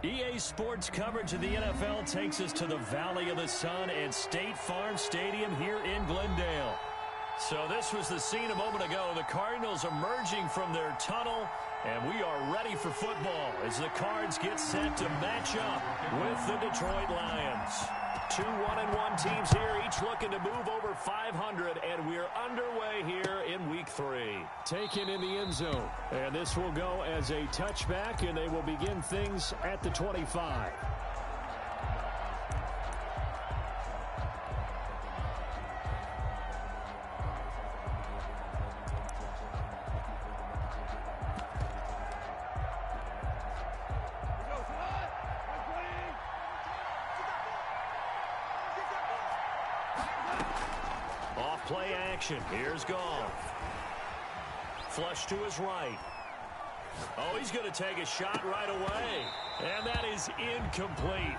EA Sports coverage of the NFL takes us to the Valley of the Sun and State Farm Stadium here in Glendale. So this was the scene a moment ago. The Cardinals emerging from their tunnel, and we are ready for football as the Cards get set to match up with the Detroit Lions. Two 1-1 teams here, each looking to move over 500, and we're underway here in Week 3. Taken in the end zone, and this will go as a touchback, and they will begin things at the 25. Play action. Here's Goff. Flush to his right. Oh, he's going to take a shot right away. And that is incomplete.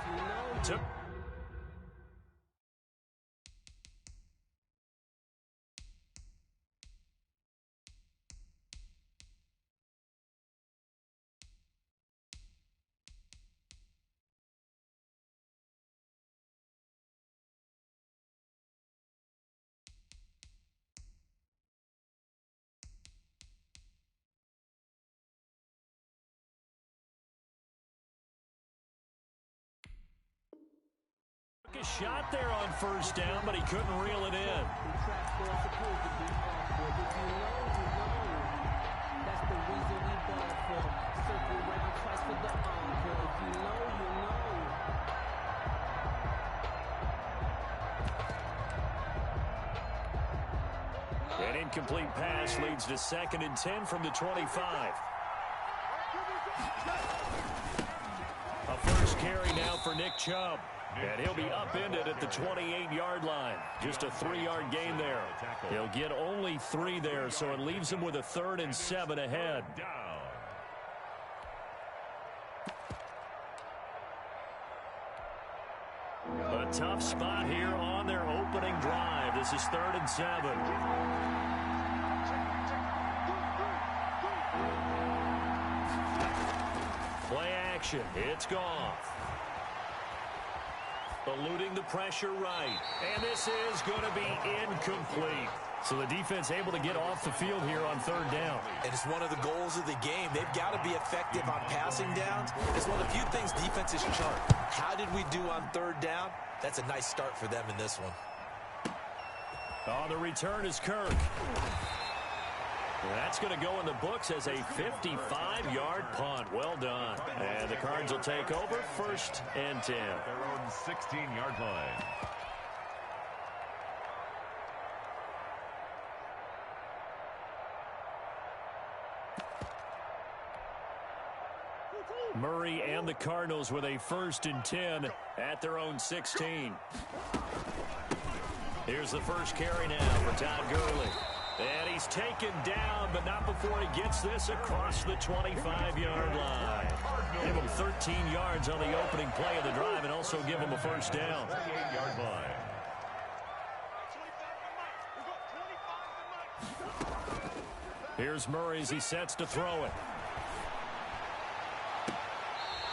A shot there on first down, but he couldn't reel it in. An incomplete pass leads to 2nd and 10 from the 25. A first carry now for Nick Chubb. And he'll be upended at the 28-yard line. Just a 3-yard gain there. He'll get only 3 there, so it leaves him with a 3rd and 7 ahead. A tough spot here on their opening drive. This is 3rd and 7. Play action. It's Goff. Eluding the pressure right. And this is going to be incomplete. So the defense able to get off the field here on 3rd down. And it's one of the goals of the game. They've got to be effective on passing downs. It's one of the few things defenses chart. How did we do on 3rd down? That's a nice start for them in this one. On the return is Kirk. That's going to go in the books as a 55-yard punt. Well done. And the Cards will take over 1st and 10. Their own 16-yard line. Murray and the Cardinals with a 1st and 10 at their own 16. Here's the first carry now for Todd Gurley. And he's taken down, but not before he gets this across the 25-yard line. Give him 13 yards on the opening play of the drive and also give him a first down. 28-yard line. Here's Murray as he sets to throw it.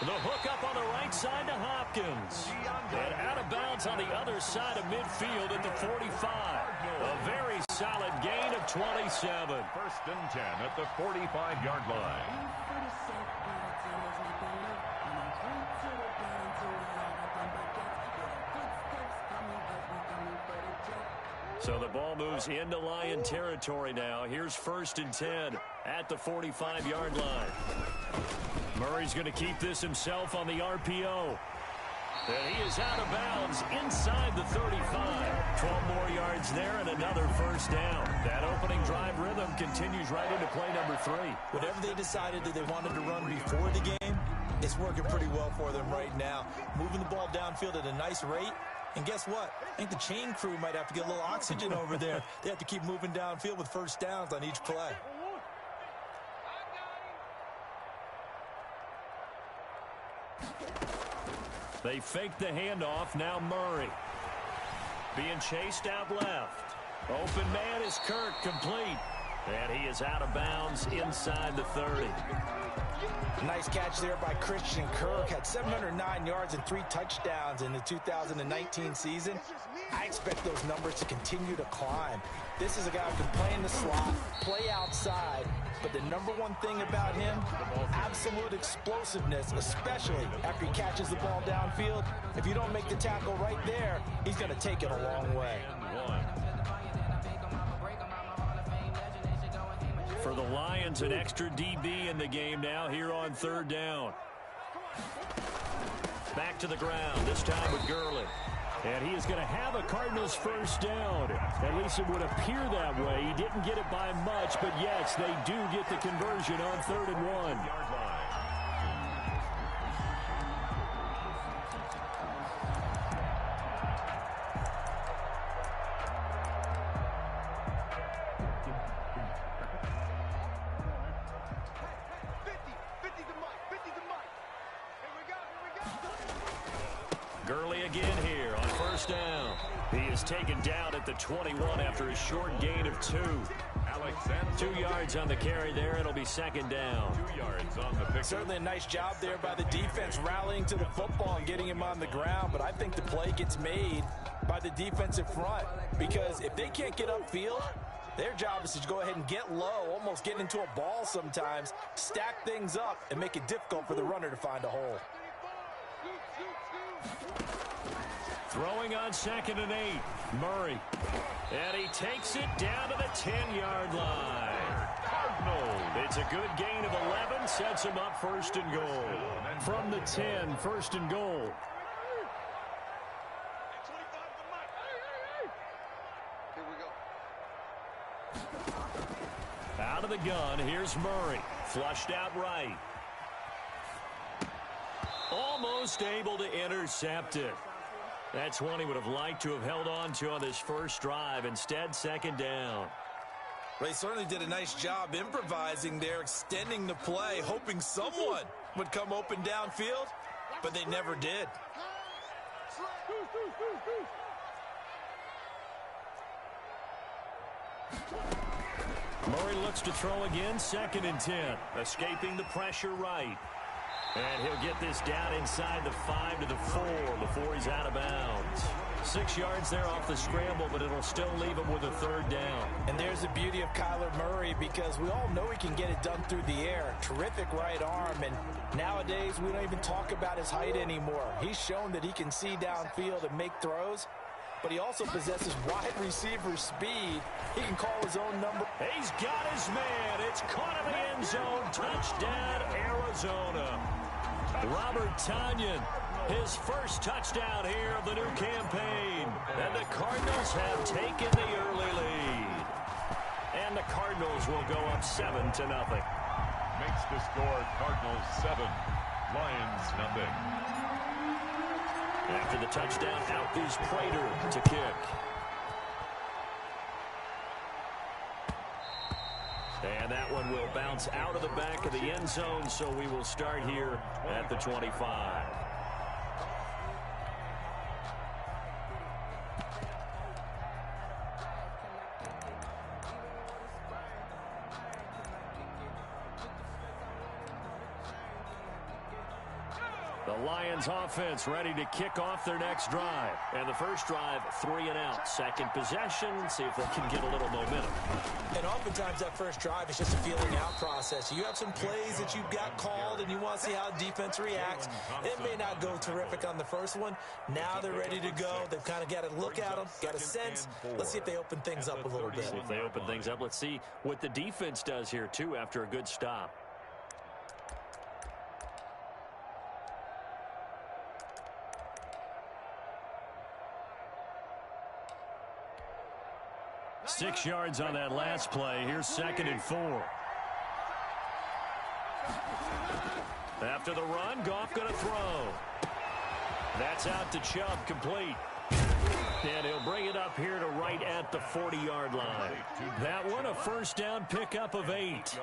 The hook up on the right side to Hopkins. And out of bounds on the other side of midfield at the 45. A very solid gain of 27. 1st and 10 at the 45-yard line. So the ball moves into Lion territory now. Here's 1st and 10 at the 45-yard line. Murray's going to keep this himself on the RPO. And he is out of bounds inside the 35. 12 more yards there and another first down. That opening drive rhythm continues right into play number 3. Whatever they decided that they wanted to run before the game, it's working pretty well for them right now. Moving the ball downfield at a nice rate. And guess what? I think the chain crew might have to get a little oxygen over there. They have to keep moving downfield with first downs on each play. They fake the handoff. Now Murray. Being chased out left. Open man is Kirk, complete. And he is out of bounds inside the 30. Nice catch there by Christian Kirk. Had 709 yards and 3 touchdowns in the 2019 season. I expect those numbers to continue to climb. This is a guy who can play in the slot, play outside, but the number one thing about him, absolute explosiveness, especially after he catches the ball downfield. If you don't make the tackle right there, he's going to take it a long way. For the Lions, an extra DB in the game now here on 3rd down. Back to the ground, this time with Gurley. And he is going to have a Cardinals first down. At least it would appear that way. He didn't get it by much, but yes, they do get the conversion on 3rd and 1. Gurley again here on first down. He is taken down at the 21 after a short gain of 2. 2 yards on the carry there. It'll be 2nd down. 2 yards on the pick. Certainly a nice job there by the defense rallying to the football and getting him on the ground. But I think the play gets made by the defensive front, because if they can't get upfield, their job is to go ahead and get low, almost get into a ball sometimes, stack things up, and make it difficult for the runner to find a hole. Throwing on 2nd and 8. Murray. And he takes it down to the 10-yard line. Cardinals. It's a good gain of 11. Sets him up 1st and goal. From the 10, 1st and goal. Out of the gun, here's Murray. Flushed out right. Almost able to intercept it. That's one he would have liked to have held on to on this first drive. Instead, 2nd down. They certainly did a nice job improvising there, extending the play, hoping someone would come open downfield, but they never did. Murray looks to throw again, 2nd and 10. Escaping the pressure right. And he'll get this down inside the 5 to the 4 before he's out of bounds. 6 yards there off the scramble, but it'll still leave him with a 3rd down. And there's the beauty of Kyler Murray, because we all know he can get it done through the air. Terrific right arm, and nowadays we don't even talk about his height anymore. He's shown that he can see downfield and make throws, but he also possesses wide receiver speed. He can call his own number. He's got his man. It's caught in the end zone. Touchdown, Arizona. Robert Tonyan, his first touchdown here of the new campaign. And the Cardinals have taken the early lead. And the Cardinals will go up 7-0. Makes the score Cardinals 7, Lions 0. After the touchdown, out goes Prater to kick. And that one will bounce out of the back of the end zone, so we will start here at the 25. The Lions offense ready to kick off their next drive. And the first drive, 3 and out. Second possession, see if they can get a little momentum. And oftentimes that first drive is just a feeling out process. You have some plays that you've got called and you want to see how defense reacts. It may not go terrific on the first one. Now they're ready to go. They've kind of got to look at them, got a sense. Let's see if they open things up a little bit. See if they open things up. Let's see what the defense does here, too, after a good stop. Six yards on that last play. Here's 2nd and 4. After the run, Goff going to throw. That's out to Chubb, complete. And he'll bring it up here to right at the 40-yard line. That one, a first down pickup of 8.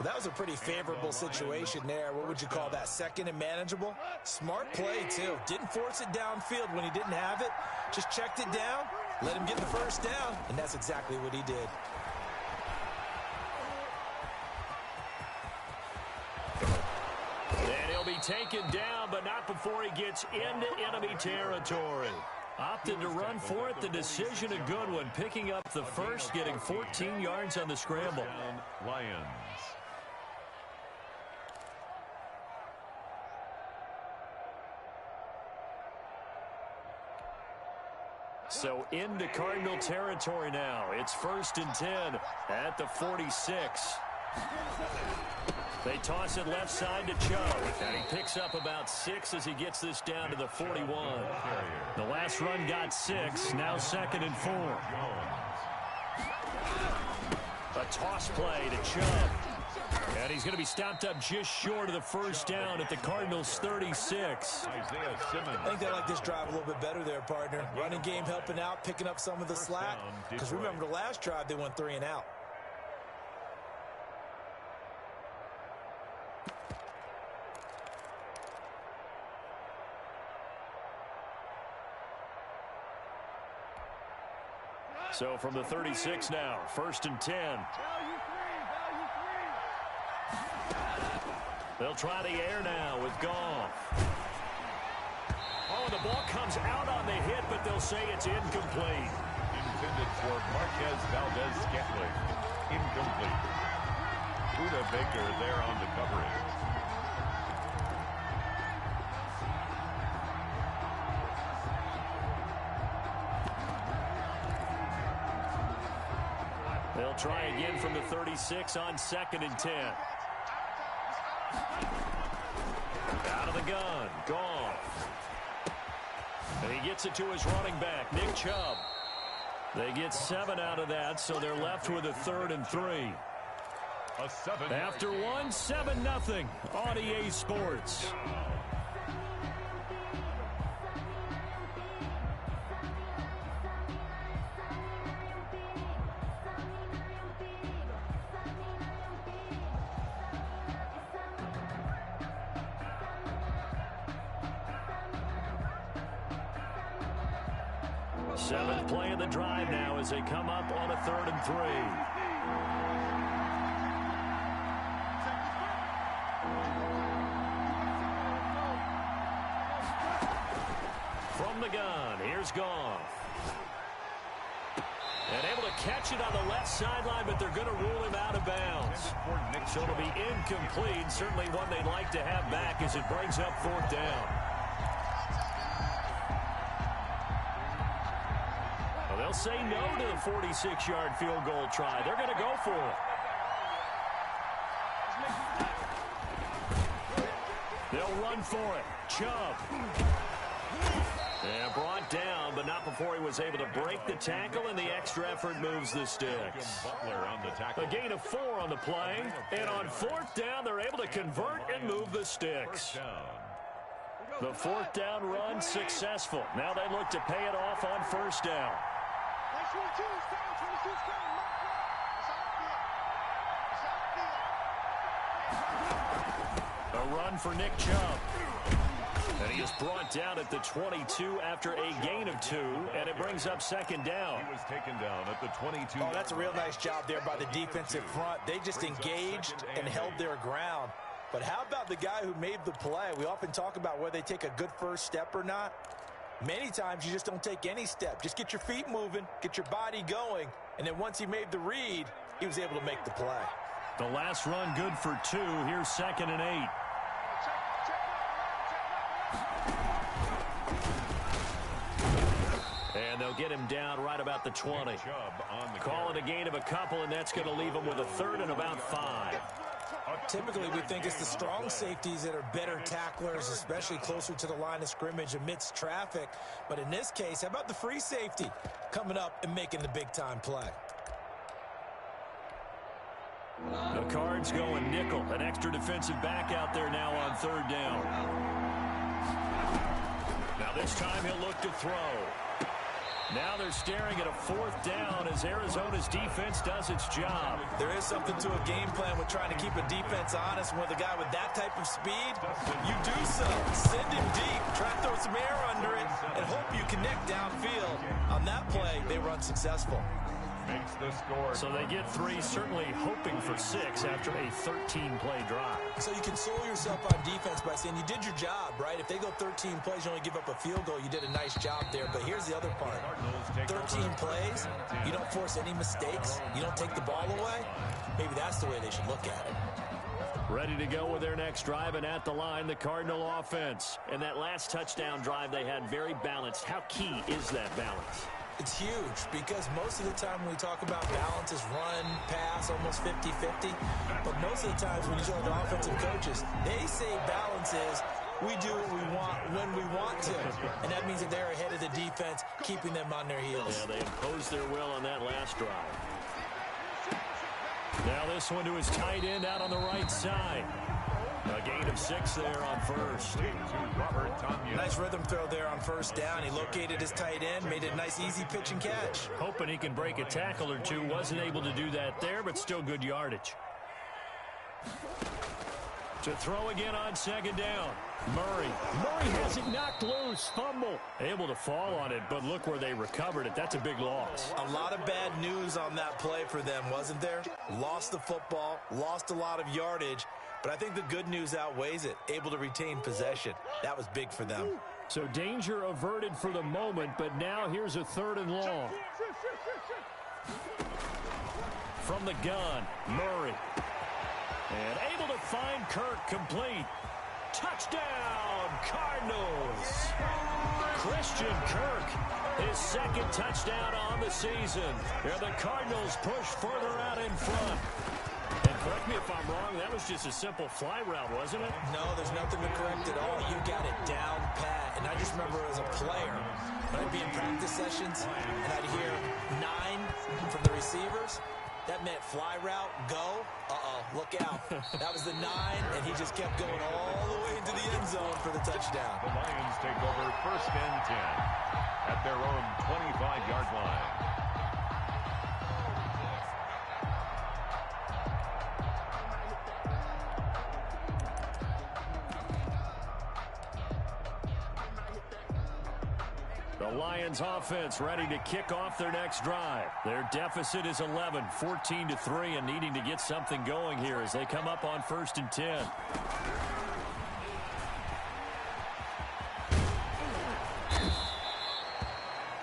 That was a pretty favorable situation there. What would you call that? Second and manageable? Smart play, too. Didn't force it downfield when he didn't have it. Just checked it down, let him get the first down, and that's exactly what he did. be taken down, but not before he gets into enemy territory. Opted to run for it. The decision a good one. Picking up the first, getting 14 yards on the scramble. Lions. So into Cardinal territory now. It's 1st and 10 at the 46. They toss it left side to Chubb, and he picks up about 6 as he gets this down to the 41. The last run got 6, now 2nd and 4. A toss play to Chubb, and he's going to be stopped up just short of the first down at the Cardinals' 36. I think they like this drive a little bit better there, partner. Running game helping out, picking up some of the slack. Because remember, the last drive they went 3 and out. So from the 36 now, 1st and 10. They'll try the air now with Goff. Oh, the ball comes out on the hit, but they'll say it's incomplete. Intended for Marquez Valdez-Scantling. Incomplete. Buda Baker there on the coverage. They'll try again from the 36 on 2nd and 10. Out of the gun, Goff. And he gets it to his running back, Nick Chubb. They get 7 out of that, so they're left with a 3rd and 3. After 1, 7-0 on EA Sports. Seventh play of the drive now as they come up on a 3rd and 3. From the gun, here's Goff. And able to catch it on the left sideline, but they're going to rule him out of bounds. So it'll be incomplete. Certainly one they'd like to have back as it brings up 4th down. They'll say no to the 46-yard field goal try. They're going to go for it. They'll run for it. Chubb. And brought down, but not before he was able to break the tackle, and the extra effort moves the sticks. A gain of 4 on the play, and on 4th down, they're able to convert and move the sticks. The 4th down run successful. Now they look to pay it off on 1st down. A run for Nick Chubb. And he is brought down at the 22 after a gain of 2, and it brings up 2nd down. He was taken down at the 22. Oh, that's a real nice job there by the defensive front. They just engaged and held their ground. But how about the guy who made the play? We often talk about whether they take a good first step or not. Many times you just don't take any step. Just get your feet moving, get your body going, and then once he made the read, he was able to make the play. The last run good for 2. Here's 2nd and 8. And they'll get him down right about the 20. Call it a gain of a couple, and that's going to leave him with a 3rd and about 5. Typically, we think it's the strong safeties that are better tacklers, especially closer to the line of scrimmage amidst traffic. But in this case, how about the free safety coming up and making the big-time play? The Cards going nickel. An extra defensive back out there now on 3rd down. Now this time he'll look to throw. Now they're staring at a 4th down as Arizona's defense does its job. There is something to a game plan with trying to keep a defense honest. With a guy with that type of speed, you do so. Send him deep, try to throw some air under it, and hope you connect downfield. On that play, they were unsuccessful. makes the score. So they get 3, certainly hoping for 6 after a 13-play drive. So you console yourself on defense by saying you did your job, right? If they go 13 plays, you only give up a field goal, you did a nice job there. But here's the other part. 13 plays, you don't force any mistakes, you don't take the ball away. Maybe that's the way they should look at it. Ready to go with their next drive, and at the line, the Cardinal offense. And that last touchdown drive they had very balanced. How key is that balance? It's huge because most of the time when we talk about balance is run, pass, almost 50-50. But most of the times when you talk to offensive coaches, they say balance is we do what we want when we want to. And that means that they're ahead of the defense, keeping them on their heels. Yeah, they imposed their will on that last drive. Now this one to his tight end out on the right side. A gain of 6 there on first. Nice rhythm throw there on first down. He located his tight end, made it a nice easy pitch and catch. Hoping he can break a tackle or two. Wasn't able to do that there, but still good yardage. To throw again on second down. Murray has it knocked loose. Fumble. Able to fall on it, but look where they recovered it. That's a big loss. A lot of bad news on that play for them, wasn't there? Lost the football, lost a lot of yardage, but I think the good news outweighs it. Able to retain possession. That was big for them. So danger averted for the moment, but now here's a 3rd and long. From the gun, Murray. And able to find Kirk complete. Touchdown, Cardinals. Christian Kirk, his 2nd touchdown on the season. And the Cardinals push further out in front. And correct me if I'm wrong, that was just a simple fly route, wasn't it? No, there's nothing to correct at all. You got it down pat. And I just remember as a player, when I'd be in practice sessions, and I'd hear 9 from the receivers. That meant fly route, go. Look out. That was the 9, and he just kept going all the way into the end zone for the touchdown. The Lions take over 1st and 10 at their own 25-yard line. The Lions offense ready to kick off their next drive. Their deficit is 11, 14-3, and needing to get something going here as they come up on 1st and 10.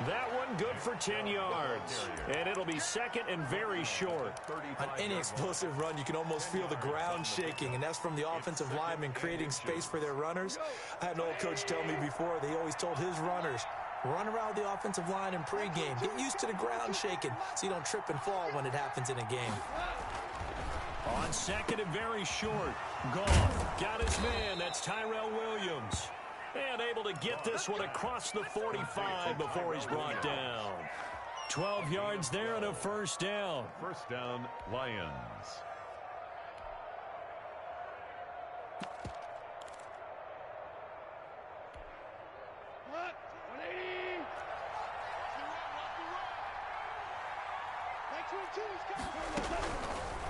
That one good for 10 yards. And it'll be 2nd and very short. On any explosive run, you can almost feel the ground shaking, and that's from the offensive linemen creating space for their runners. I had an old coach tell me before, they always told his runners, run around the offensive line in pregame. Get used to the ground shaking so you don't trip and fall when it happens in a game. On 2nd and very short. Goff got his man. That's Tyrell Williams. And able to get this one across the 45 before he's brought down. 12 yards there and a 1st down. 1st down, Lions.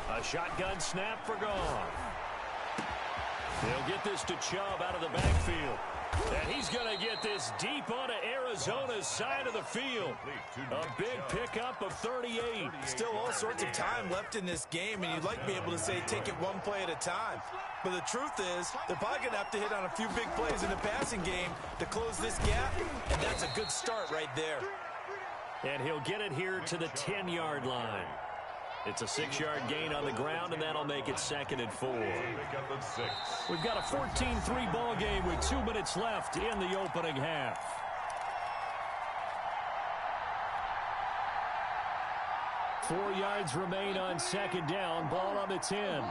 A shotgun snap for Goff. They'll get this to Chubb out of the backfield. And he's going to get this deep onto Arizona's side of the field. A big pickup of 38. Still all sorts of time left in this game, and you'd like to be able to say take it one play at a time. But the truth is, they're probably going to have to hit on a few big plays in the passing game to close this gap, and that's a good start right there. And he'll get it here to the 10-yard line. It's a 6-yard gain on the ground, and that'll make it 2nd and 4. We've got a 14-3 ball game with 2 minutes left in the opening half. Four yards remain on 2nd down. Ball on the 10.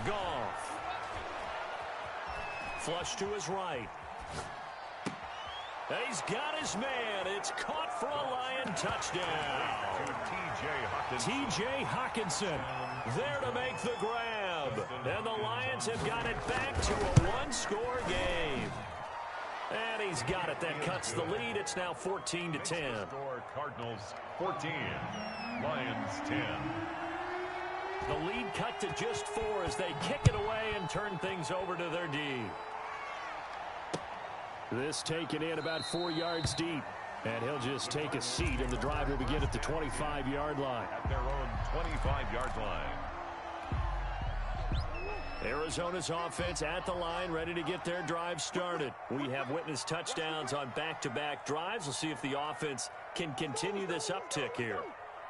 Goff. Flush to his right. He's got his man. It's caught for a Lion touchdown. T.J. Hockenson there to make the grab. And the Lions have got it back to a one-score game. And he's got it. That cuts the lead. It's now 14-10. Cardinals 14, Lions 10. The lead cut to just 4 as they kick it away and turn things over to their D. This taken in about 4 yards deep. And he'll just take a seat, and the drive will begin at the 25-yard line. At their own 25-yard line. Arizona's offense at the line, ready to get their drive started. We have witnessed touchdowns on back-to-back drives. We'll see if the offense can continue this uptick here.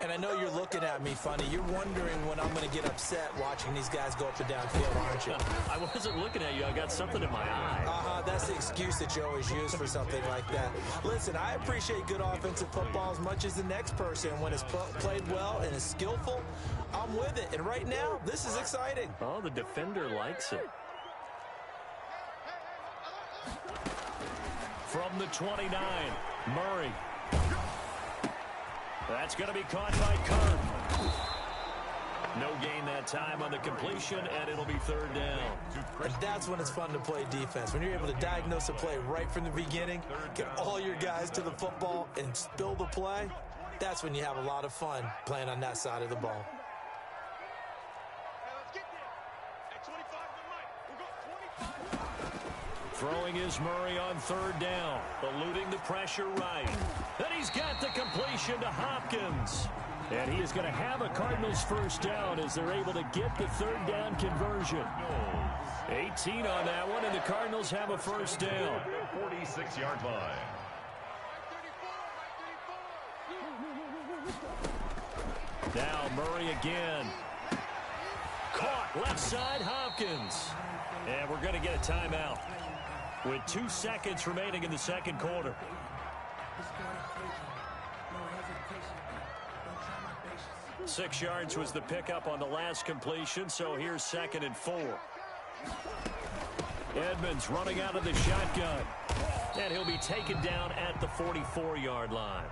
And I know you're looking at me funny. You're wondering when I'm going to get upset watching these guys go up and down field, aren't you? I wasn't looking at you. I got something in my eye. That's the excuse that you always use for something like that. Listen, I appreciate good offensive football as much as the next person. When it's played well and is skillful, I'm with it. And right now, this is exciting. Oh, the defender likes it. From the 29, Murray. That's going to be caught by Kirk. No gain that time on the completion, and it'll be third down. And that's when it's fun to play defense. When you're able to diagnose a play right from the beginning, get all your guys to the football and spill the play, that's when you have a lot of fun playing on that side of the ball. Throwing is Murray on third down, eluding the pressure right. And he's got the completion to Hopkins. And he is going to have a Cardinals first down as they're able to get the third down conversion. 18 on that one, and the Cardinals have a first down. 46-yard line. Now Murray again. Caught left side, Hopkins. And we're going to get a timeout with 2 seconds remaining in the second quarter. 6 yards was the pickup on the last completion, so here's 2nd and 4. Edmonds running out of the shotgun. And he'll be taken down at the 44-yard line.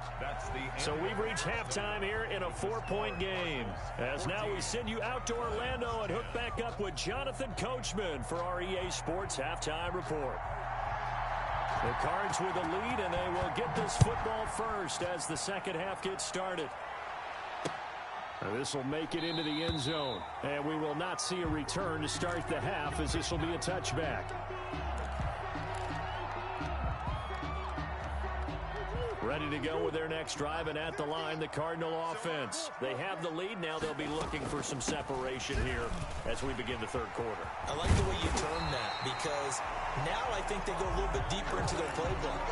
So we've reached halftime here in a 4-point game. As now we send you out to Orlando and hook back up with Jonathan Coachman for our EA Sports Halftime Report. The Cards with a lead, and they will get this football first as the second half gets started. This will make it into the end zone, and we will not see a return to start the half as this will be a touchback. Ready to go with their next drive, and at the line, the Cardinal offense. They have the lead. Now they'll be looking for some separation here as we begin the third quarter. I like the way you term that, because now I think they go a little bit deeper into their playbook.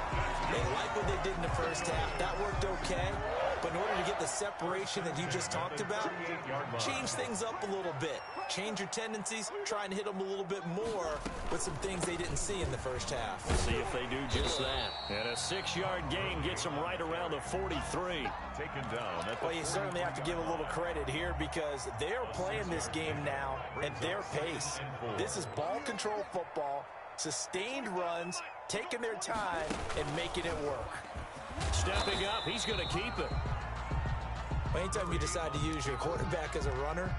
They like what they did in the first half. That worked okay. But in order to get the separation that you just talked about, change things up a little bit. Change your tendencies, try and hit them a little bit more with some things they didn't see in the first half. We'll see if they do just that. And a 6-yard gain gets them right around the 43. Taken down. Well, you certainly have to give a little credit here because they're playing this game now at their pace. This is ball control football, sustained runs, taking their time, and making it work. Stepping up, he's going to keep it. Anytime you decide to use your quarterback as a runner,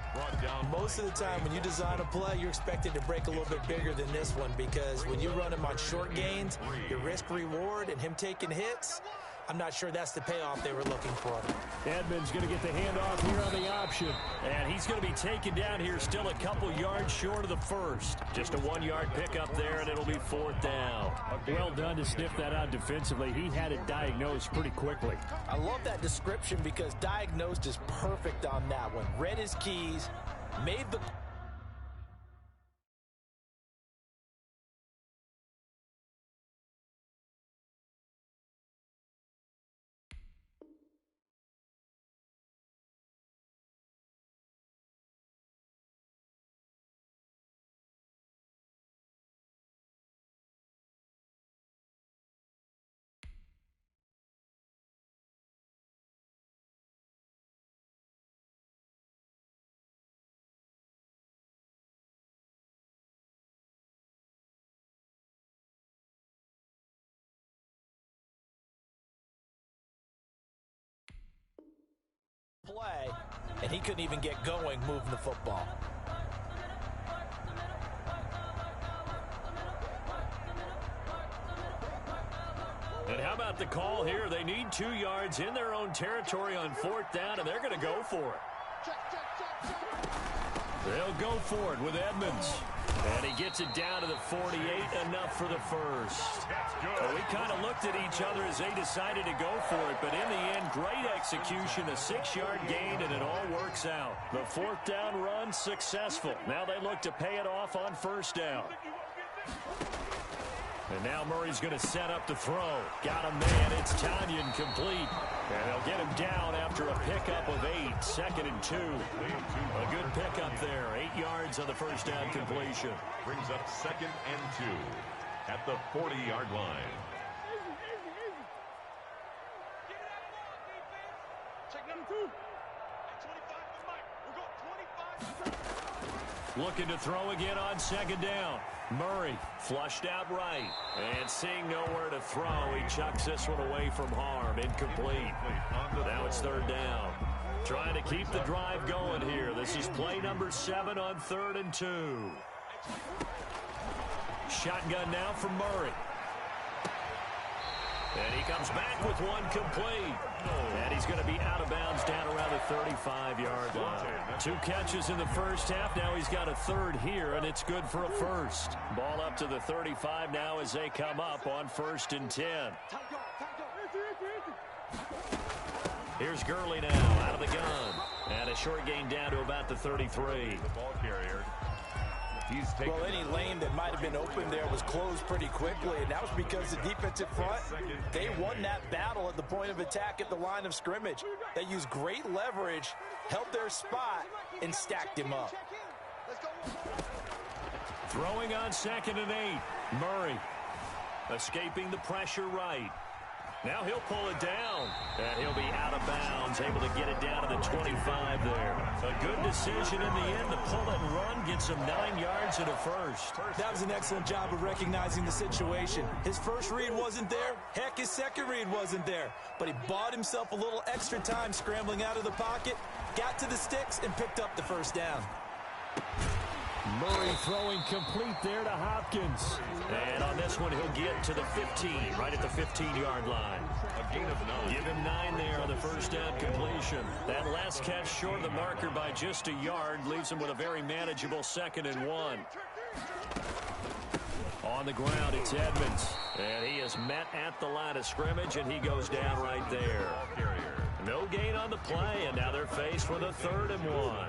most of the time when you design a play, you're expected to break a little bit bigger than this one because when you run him on short gains, your risk-reward and him taking hits, I'm not sure that's the payoff they were looking for. Edmonds going to get the handoff here on the option. And he's going to be taken down here still a couple yards short of the first. Just a 1-yard pickup there, and it'll be 4th down. Well done to sniff that out defensively. He had it diagnosed pretty quickly. I love that description because diagnosed is perfect on that one. Read his keys, made the... play, and he couldn't even get going moving the football. And how about the call here? They need 2 yards in their own territory on 4th down, and they're going to go for it. They'll go for it with Edmonds. And he gets it down to the 48, enough for the first. Well, we kind of looked at each other as they decided to go for it, but in the end, great execution, a 6-yard gain, and it all works out. The 4th down run successful. Now they look to pay it off on 1st down. And now Murray's going to set up the throw. Got a man. It's Tanyan complete. And they'll get him down after a pickup of 8. 2nd and 2. A good pickup there. 8 yards on the 1st down completion. Brings up 2nd and 2 at the 40-yard line. Looking to throw again on 2nd down. Murray flushed out right. And seeing nowhere to throw, he chucks this one away from harm. Incomplete. Now it's 3rd down. Trying to keep the drive going here. This is play number 7 on 3rd and 2. Shotgun now from Murray. And he comes back with one complete. And he's going to be out of bounds down around the 35-yard line. 2 catches in the first half. Now he's got a 3rd here, and it's good for a 1st. Ball up to the 35 now as they come up on 1st and 10. Here's Gurley now out of the gun. And a short gain down to about the 33. The ball carrier. Well, any lane that might have been open there was closed pretty quickly, and that was because the defensive front, they won that battle at the point of attack at the line of scrimmage. They used great leverage, held their spot, and stacked him up. Throwing on 2nd and 8. Murray escaping the pressure right. Now he'll pull it down, and he'll be out of bounds, able to get it down to the 25 there. A good decision in the end to pull it and run, gets him 9 yards and a 1st. That was an excellent job of recognizing the situation. His first read wasn't there. Heck, his second read wasn't there. But he bought himself a little extra time scrambling out of the pocket, got to the sticks, and picked up the 1st down. Murray throwing complete there to Hopkins. And on this one, he'll get to the 15, right at the 15-yard line. A gain of 9. Give him 9 there on the 1st down completion. That last catch short of the marker by just a yard leaves him with a very manageable 2nd and 1. On the ground, it's Edmonds. And he is met at the line of scrimmage, and he goes down right there. No gain on the play, and now they're faced with a 3rd and 1.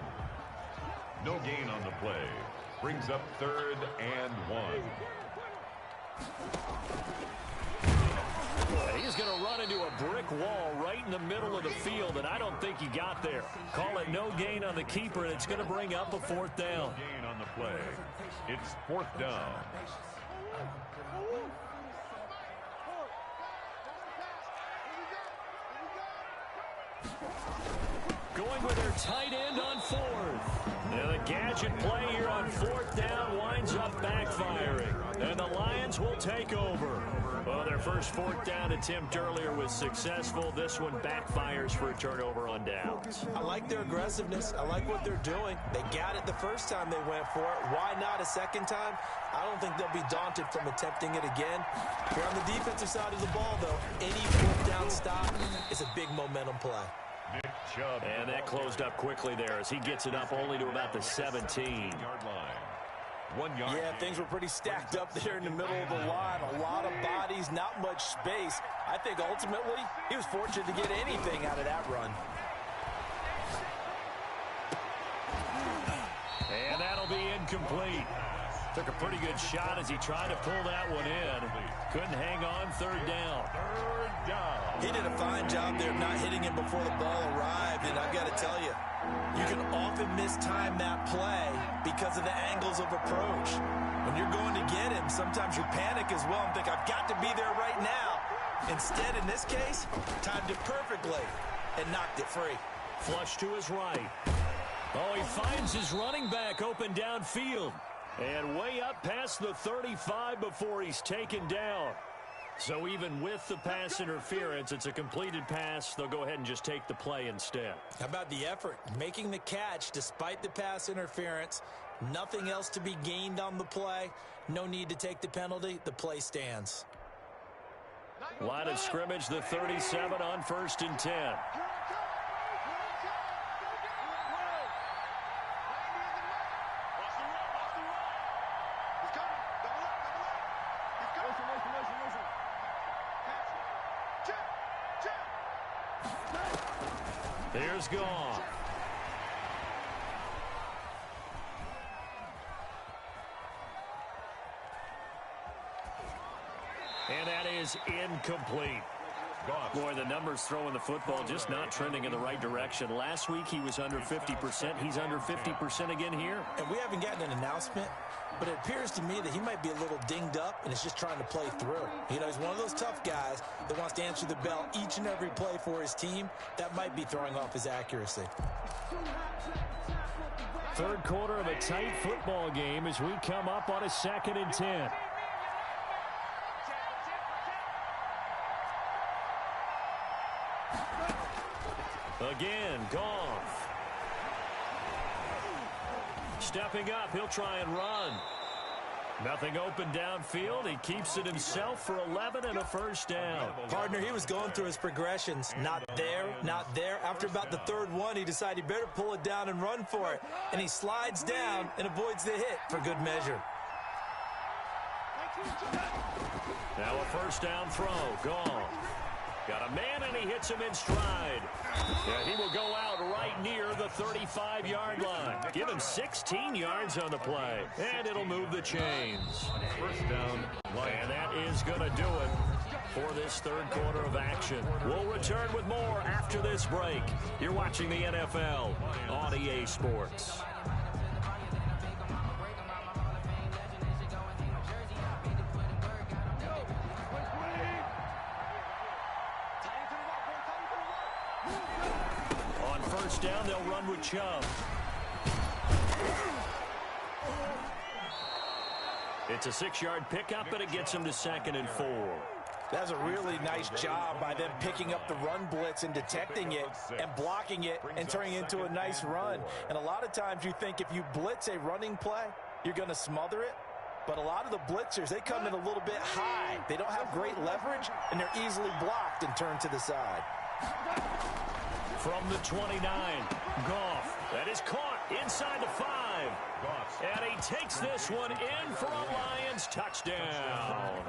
No gain on the play. Brings up 3rd and 1. He's going to run into a brick wall right in the middle of the field, and I don't think he got there. Call it no gain on the keeper, and it's going to bring up a 4th down. No gain on the play. It's 4th down. Going with their tight end on 4th. And the gadget play here on 4th down winds up backfiring. And the Lions will take over. Well, their first 4th down attempt earlier was successful. This one backfires for a turnover on downs. I like their aggressiveness. I like what they're doing. They got it the first time they went for it. Why not a second time? I don't think they'll be daunted from attempting it again. Here on the defensive side of the ball, though, any 4th down stop is a big momentum play. And that closed up quickly there as he gets it up only to about the 17-yard line. 1 yard. Yeah, things were pretty stacked up there in the middle of the line. A lot of bodies, not much space. I think ultimately he was fortunate to get anything out of that run. And that'll be incomplete. Took a pretty good shot as he tried to pull that one in. Couldn't hang on. 3rd down. 3rd down. He did a fine job there of not hitting him before the ball arrived, and I've got to tell you, you can often mistime that play because of the angles of approach. When you're going to get him, sometimes you panic as well and think, I've got to be there right now. Instead, in this case, timed it perfectly and knocked it free. Flush to his right. Oh, he finds his running back open downfield. And way up past the 35 before he's taken down. So even with the pass interference, it's a completed pass. They'll go ahead and just take the play instead. How about the effort? Making the catch despite the pass interference. Nothing else to be gained on the play. No need to take the penalty. The play stands. Line of scrimmage, the 37 on 1st and 10. Here's Goff. And that is incomplete. Boy, the numbers throwing the football just not trending in the right direction. Last week he was under 50%. He's under 50% again here. And we haven't gotten an announcement, but it appears to me that he might be a little dinged up and is just trying to play through. You know, he's one of those tough guys that wants to answer the bell each and every play for his team. That might be throwing off his accuracy. Third quarter of a tight football game as we come up on a 2nd and 10. Again, Goff. Stepping up, he'll try and run. Nothing open downfield. He keeps it himself for 11 and a first down. Partner, he was going through his progressions. Not there, not there. After about the third one, he decided he better pull it down and run for it. And he slides down and avoids the hit for good measure. Now a first down throw. Goff. Got a man, and he hits him in stride. Yeah, he will go out right near the 35-yard line. Give him 16 yards on the play, and it'll move the chains. First down. And that is going to do it for this third quarter of action. We'll return with more after this break. You're watching the NFL on EA Sports. First down, they'll run with Chubb. It's a 6-yard pickup, and it gets him to 2nd and 4. That's a really nice job by them picking up the run blitz and detecting it and blocking it and turning it into a nice run. And a lot of times you think if you blitz a running play, you're going to smother it. But a lot of the blitzers, they come in a little bit high. They don't have great leverage, and they're easily blocked and turned to the side. From the 29, Goff. That is caught inside the 5. And he takes this one in for a Lions touchdown.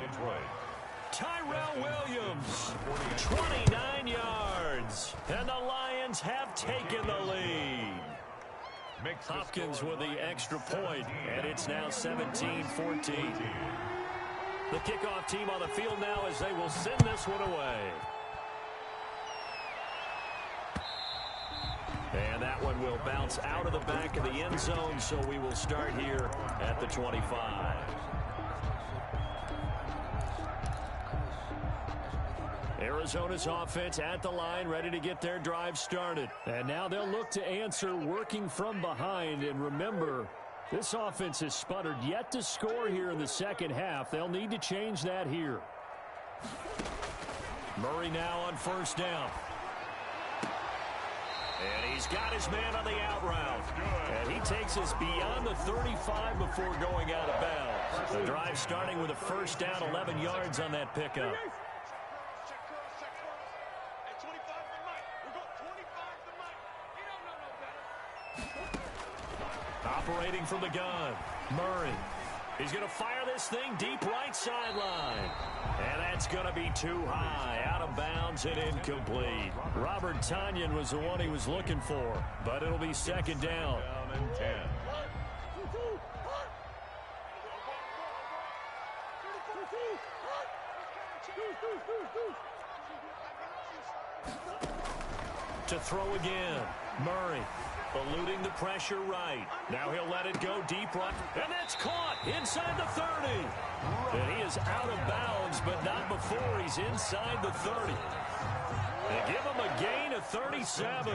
Tyrell Williams, 29 yards. And the Lions have taken the lead. Hopkins with the extra point, and it's now 17-14. The kickoff team on the field now as they will send this one away. And that one will bounce out of the back of the end zone, so we will start here at the 25. Arizona's offense at the line, ready to get their drive started. And now they'll look to answer working from behind. And remember, this offense has sputtered yet to score here in the second half. They'll need to change that here. Murray now on first down. And he's got his man on the out route. And he takes us beyond the 35 before going out of bounds. The drive starting with a first down, 11 yards on that pickup. Operating from the gun, Murray. He's going to fire this thing deep right sideline. And that's going to be too high, out of bounds and incomplete. Robert Tonyan was the one he was looking for, but it'll be second down. Down and 10. To throw again, Murray. Eluding the pressure right. Now he'll let it go deep right. And that's caught inside the 30. And he is out of bounds, but not before he's inside the 30. They give him a gain of 37.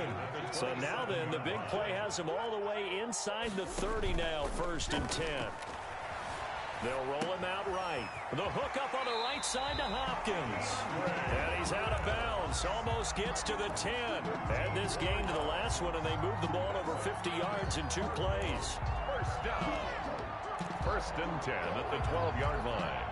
So now then, the big play has him all the way inside the 30 now, 1st and 10. They'll roll him out right. The hook up on the right side to Hopkins. And he's out of bounds. Almost gets to the 10. Add this game to the last one, and they move the ball over 50 yards in 2 plays. First down. 1st and 10 at the 12-yard line.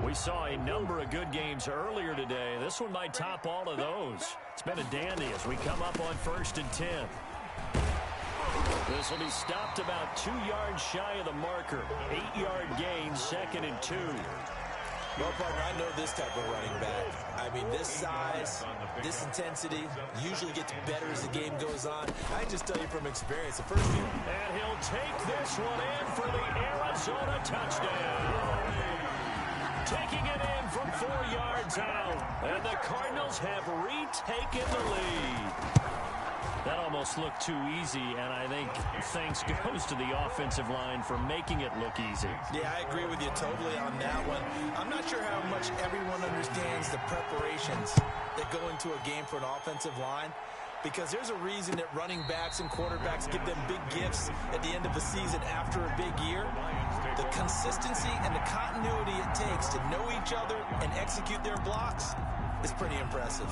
We saw a number of good games earlier today. This one might top all of those. It's been a dandy as we come up on 1st and 10. This will be stopped about 2 yards shy of the marker. 8-yard gain, 2nd and 2. Well, partner, I know this type of running back. I mean, this size, this intensity usually gets better as the game goes on. I just tell you from experience, the first year. And he'll take this one in for the Arizona touchdown. Taking it in from 4 yards out. And the Cardinals have retaken the lead. That almost looked too easy, and I think thanks goes to the offensive line for making it look easy. Yeah, I agree with you totally on that one. I'm not sure how much everyone understands the preparations that go into a game for an offensive line, because there's a reason that running backs and quarterbacks give them big gifts at the end of the season after a big year. The consistency and the continuity it takes to know each other and execute their blocks is pretty impressive.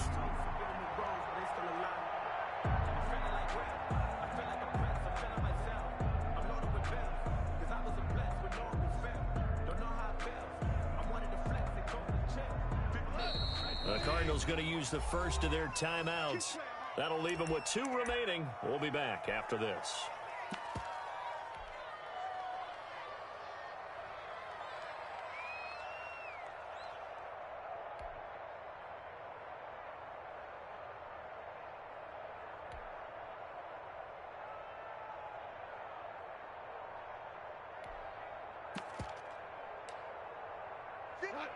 The Cardinals going to use the first of their timeouts. That'll leave them with 2 remaining. We'll be back after this.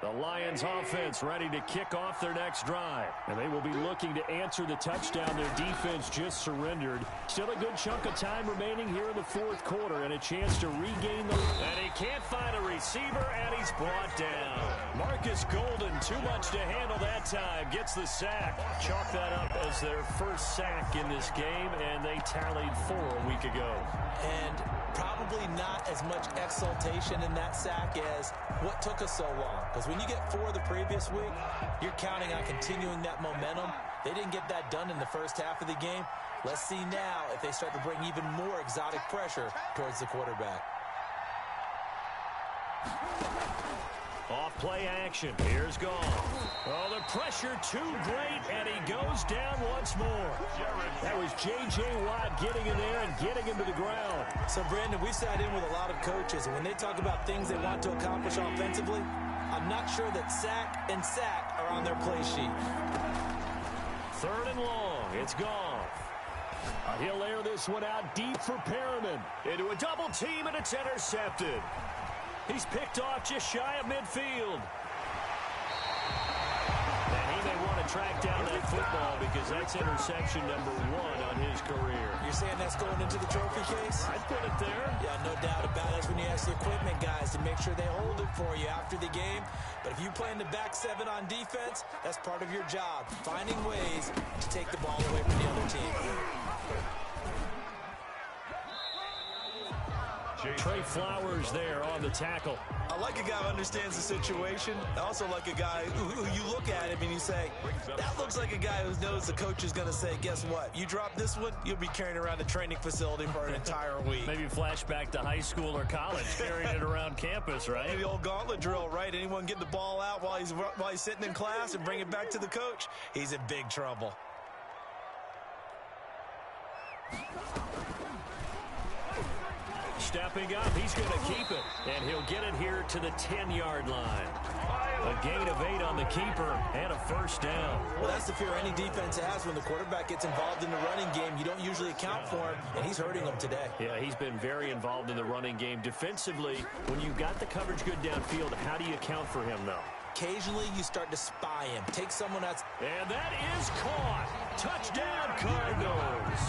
The Lions offense ready to kick off their next drive. And they will be looking to answer the touchdown their defense just surrendered. Still a good chunk of time remaining here in the 4th quarter and a chance to regain the... And he can't find a receiver, and he's brought down. Marcus Golden, too much to handle that time, gets the sack. Chalk that up as their first sack in this game, and they tallied 4 a week ago. And probably not as much exultation in that sack as what took us so long. Because when you get 4 the previous week, you're counting on continuing that momentum. They didn't get that done in the first half of the game. Let's see now if they start to bring even more exotic pressure towards the quarterback. Off play action. Here's Goff. Oh, the pressure too great, and he goes down once more. That was J.J. Watt getting in there and getting him to the ground. So, Brandon, we've sat in with a lot of coaches, and when they talk about things they want to accomplish offensively, I'm not sure that sack and sack are on their play sheet. 3rd and long. It's Goff. He'll air this one out deep for Perriman. Into a double team, and it's intercepted. He's picked off just shy of midfield. And he may want to track down that football because that's interception number 1 on his career. You're saying that's going into the trophy case? I'd put it there. Yeah, no doubt about it. That's when you ask the equipment guys to make sure they hold it for you after the game. But if you play in the back 7 on defense, that's part of your job, finding ways to take the ball away from the other team. Trey Flowers there on the tackle. I like a guy who understands the situation. I also like a guy who you look at him and you say, that looks like a guy who knows the coach is going to say, guess what? You drop this one, you'll be carrying around the training facility for an entire week. Maybe flashback to high school or college, carrying it around campus, right? Maybe the old gauntlet drill, right? Anyone get the ball out while he's sitting in class and bring it back to the coach? He's in big trouble. Stepping up, he's going to keep it, and he'll get it here to the 10-yard line. A gain of 8 on the keeper and a first down. Well, that's the fear any defense has when the quarterback gets involved in the running game. You don't usually account for him, and he's hurting them today. Yeah, he's been very involved in the running game. Defensively, when you got the coverage good downfield, how do you account for him, though? Occasionally, you start to spy him. Take someone that's... And that is caught. Touchdown, Cardinals.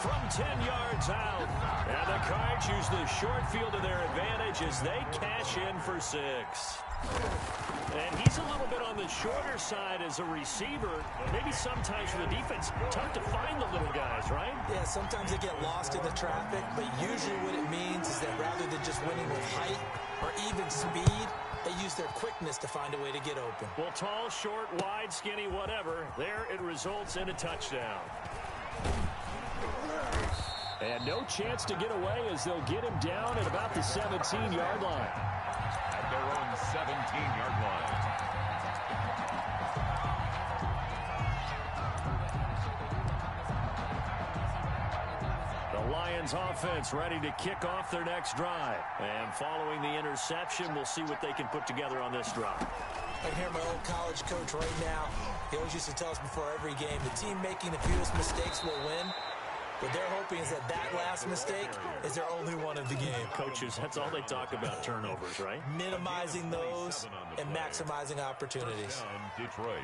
From 10 yards out. And the Cards use the short field to their advantage as they cash in for 6. And he's a little bit on the shorter side as a receiver. Maybe sometimes for the defense, tough to find the little guys, right? Yeah, sometimes they get lost in the traffic, but usually what it means is that rather than just winning with height or even speed, they use their quickness to find a way to get open. Well, tall, short, wide, skinny, whatever. There it results in a touchdown. And no chance to get away as they'll get him down at about the 17-yard line. At their own 17-yard line. The Lions Lions offense ready to kick off their next drive. And following the interception, we'll see what they can put together on this drive. I can hear my old college coach right now. He always used to tell us before every game, the team making the fewest mistakes will win. What they're hoping is that last mistake is their only one of the game. Coaches, that's all they talk about, turnovers, right? Minimizing those and maximizing opportunities. Detroit.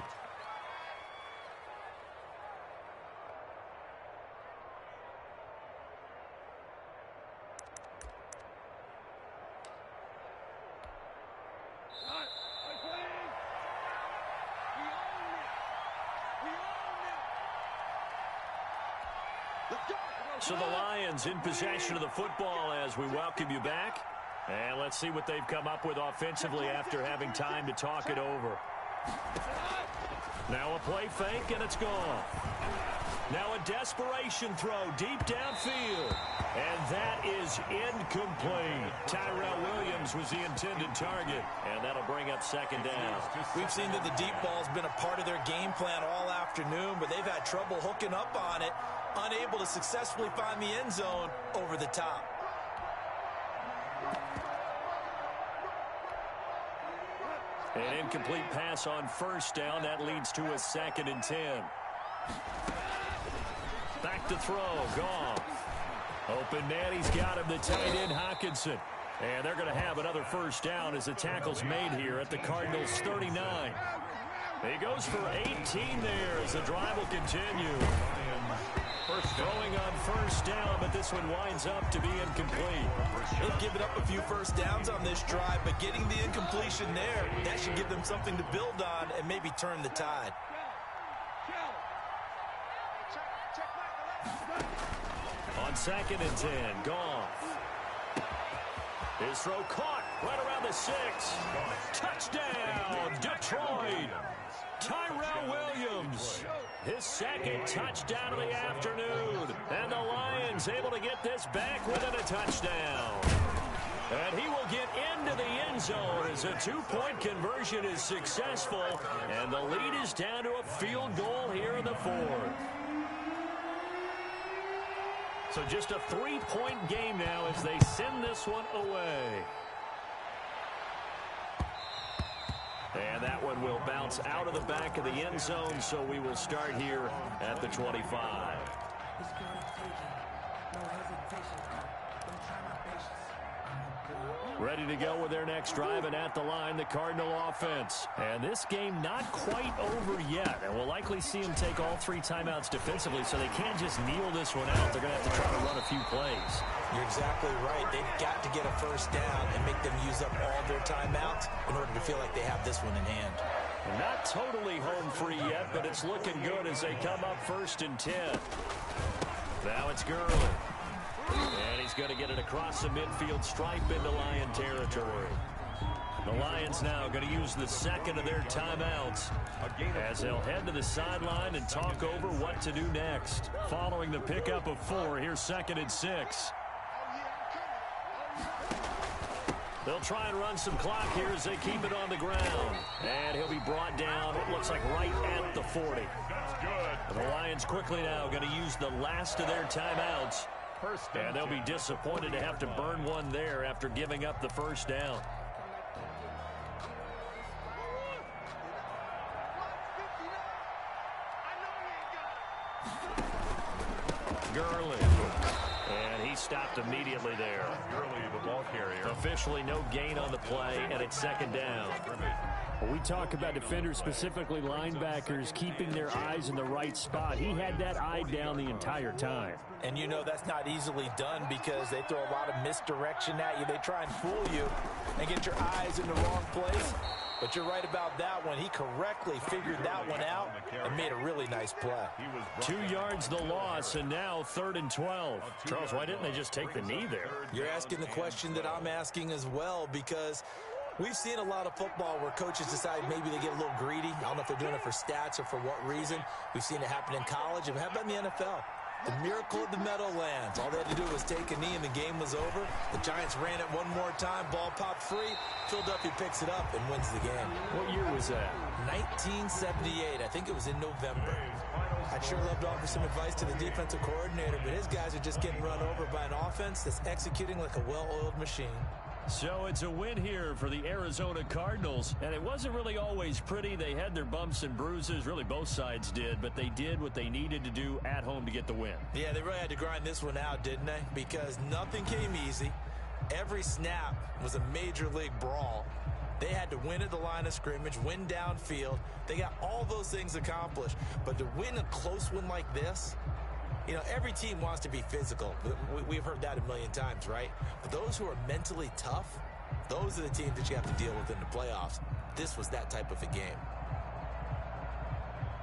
So the Lions in possession of the football as we welcome you back. And let's see what they've come up with offensively after having time to talk it over. Now a play fake, and it's gone. Now a desperation throw deep downfield. And that is incomplete. Tyrell Williams was the intended target, and that'll bring up second down. We've seen that the deep ball's been a part of their game plan all afternoon, but they've had trouble hooking up on it, unable to successfully find the end zone over the top. An incomplete pass on first down. That leads to a 2nd and 10. Back to throw. Goff. Open man. He's got him. The tight end, Hockenson. And they're going to have another first down as the tackle's made here at the Cardinals' 39. He goes for 18 there as the drive will continue. Throwing on first down, but this one winds up to be incomplete. They've given up a few first downs on this drive, but getting the incompletion there, that should give them something to build on and maybe turn the tide. On 2nd and 10, Goff. His throw caught right around the 6. Touchdown, Detroit. Tyrell Williams, his 2nd touchdown of the afternoon. And the Lions able to get this back within a touchdown. And he will get into the end zone as a 2-point conversion is successful. And the lead is down to a field goal here in the 4th. So just a 3-point game now as they send this one away. And that one will bounce out of the back of the end zone, so we will start here at the 25. Ready to go with their next drive, and at the line, the Cardinal offense. And this game not quite over yet, and we'll likely see them take all 3 timeouts defensively, so they can't just kneel this one out. They're going to have to try to run a few plays. You're exactly right. They've got to get a first down and make them use up all their timeouts in order to feel like they have this one in hand. Not totally home free yet, but it's looking good as they come up 1st and 10. Now it's Gurley. And he's going to get it across the midfield stripe into Lion territory. The Lions now going to use the 2nd of their timeouts as they'll head to the sideline and talk over what to do next. Following the pickup of 4, here's 2nd and 6. They'll try and run some clock here as they keep it on the ground. And he'll be brought down, it looks like right at the 40. And the Lions quickly now going to use the last of their timeouts. And they'll be disappointed to have to burn one there after giving up the first down. Gurley. And he stopped immediately there. Gurley, the ball carrier. Officially no gain on the play, and it's 2nd down. When we talk about defenders, specifically linebackers, keeping their eyes in the right spot, he had that eye down the entire time. And you know that's not easily done because they throw a lot of misdirection at you. They try and fool you and get your eyes in the wrong place. But you're right about that one. He correctly figured that one out and made a really nice play. 2 yards the loss, and now 3rd and 12. Charles, why didn't they just take the knee there? You're asking the question that I'm asking as well, because we've seen a lot of football where coaches decide maybe they get a little greedy. I don't know if they're doing it for stats or for what reason. We've seen it happen in college, and how about in the NFL? The miracle of the Meadowlands. All they had to do was take a knee and the game was over. The Giants ran it one more time. Ball popped free. Philadelphia picks it up and wins the game. What year was that? 1978. I think it was in November. I'd sure love to offer some advice to the defensive coordinator, but his guys are just getting run over by an offense that's executing like a well-oiled machine. So it's a win here for the Arizona Cardinals, and it wasn't really always pretty. They had their bumps and bruises, really both sides did, but they did what they needed to do at home to get the win. Yeah, they really had to grind this one out, didn't they? Because nothing came easy. Every snap was a major league brawl. They had to win at the line of scrimmage, win downfield. They got all those things accomplished. But to win a close one like this, you know, every team wants to be physical. We've heard that a million times, right? But those who are mentally tough, those are the teams that you have to deal with in the playoffs. This was that type of a game.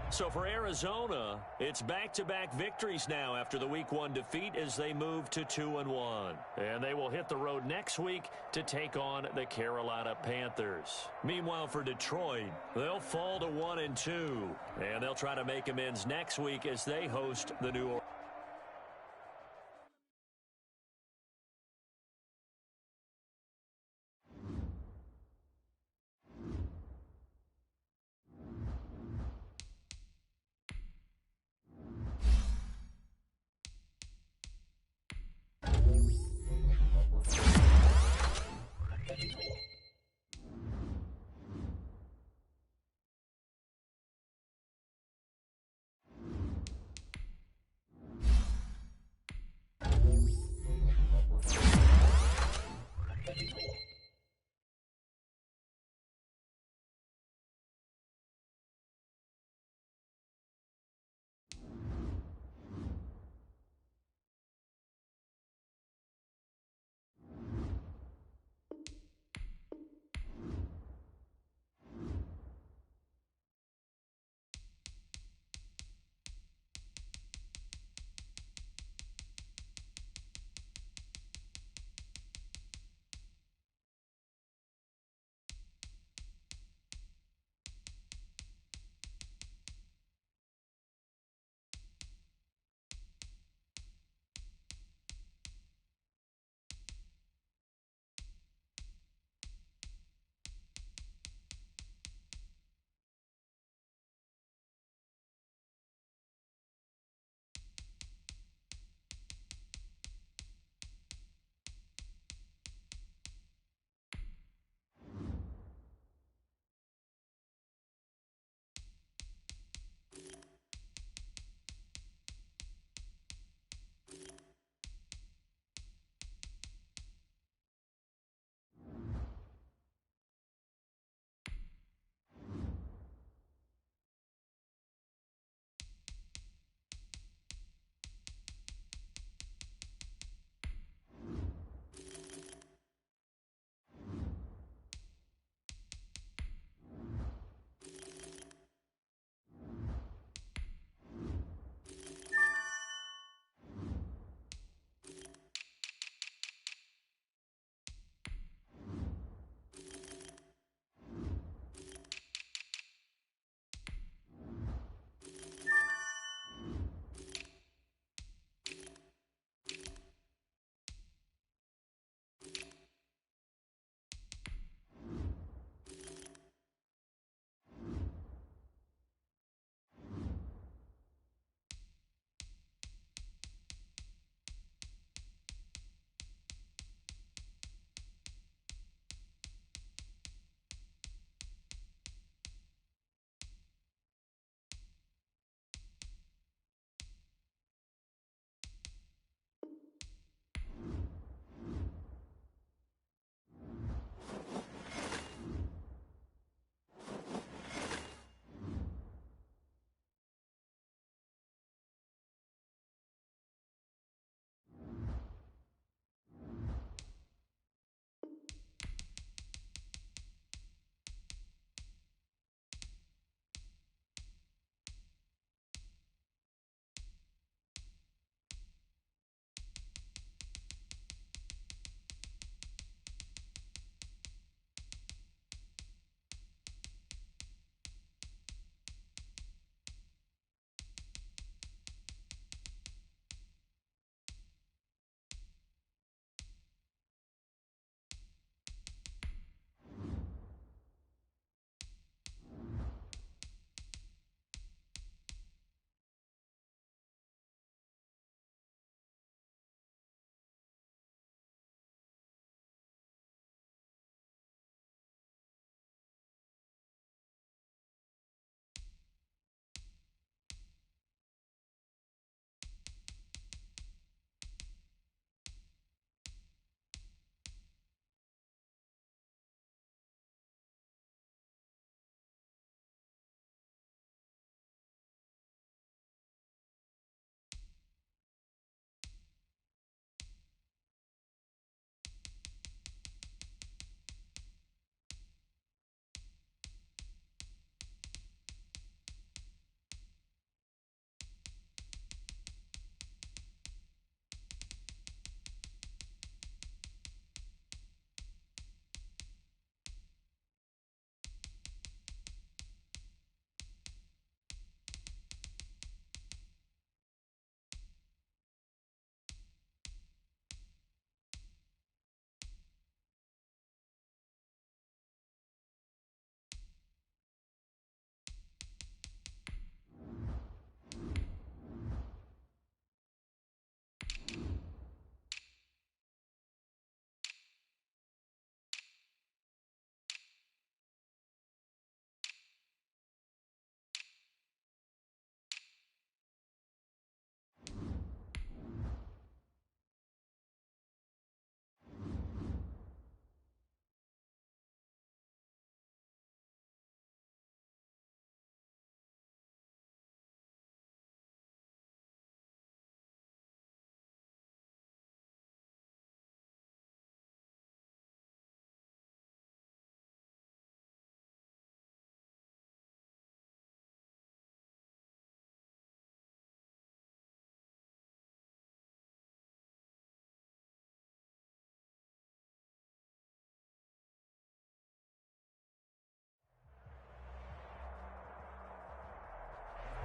So for Arizona, it's back-to-back victories now after the Week 1 defeat as they move to 2-1. And they will hit the road next week to take on the Carolina Panthers. Meanwhile, for Detroit, they'll fall to 1-2. And they'll try to make amends next week as they host the New Orleans.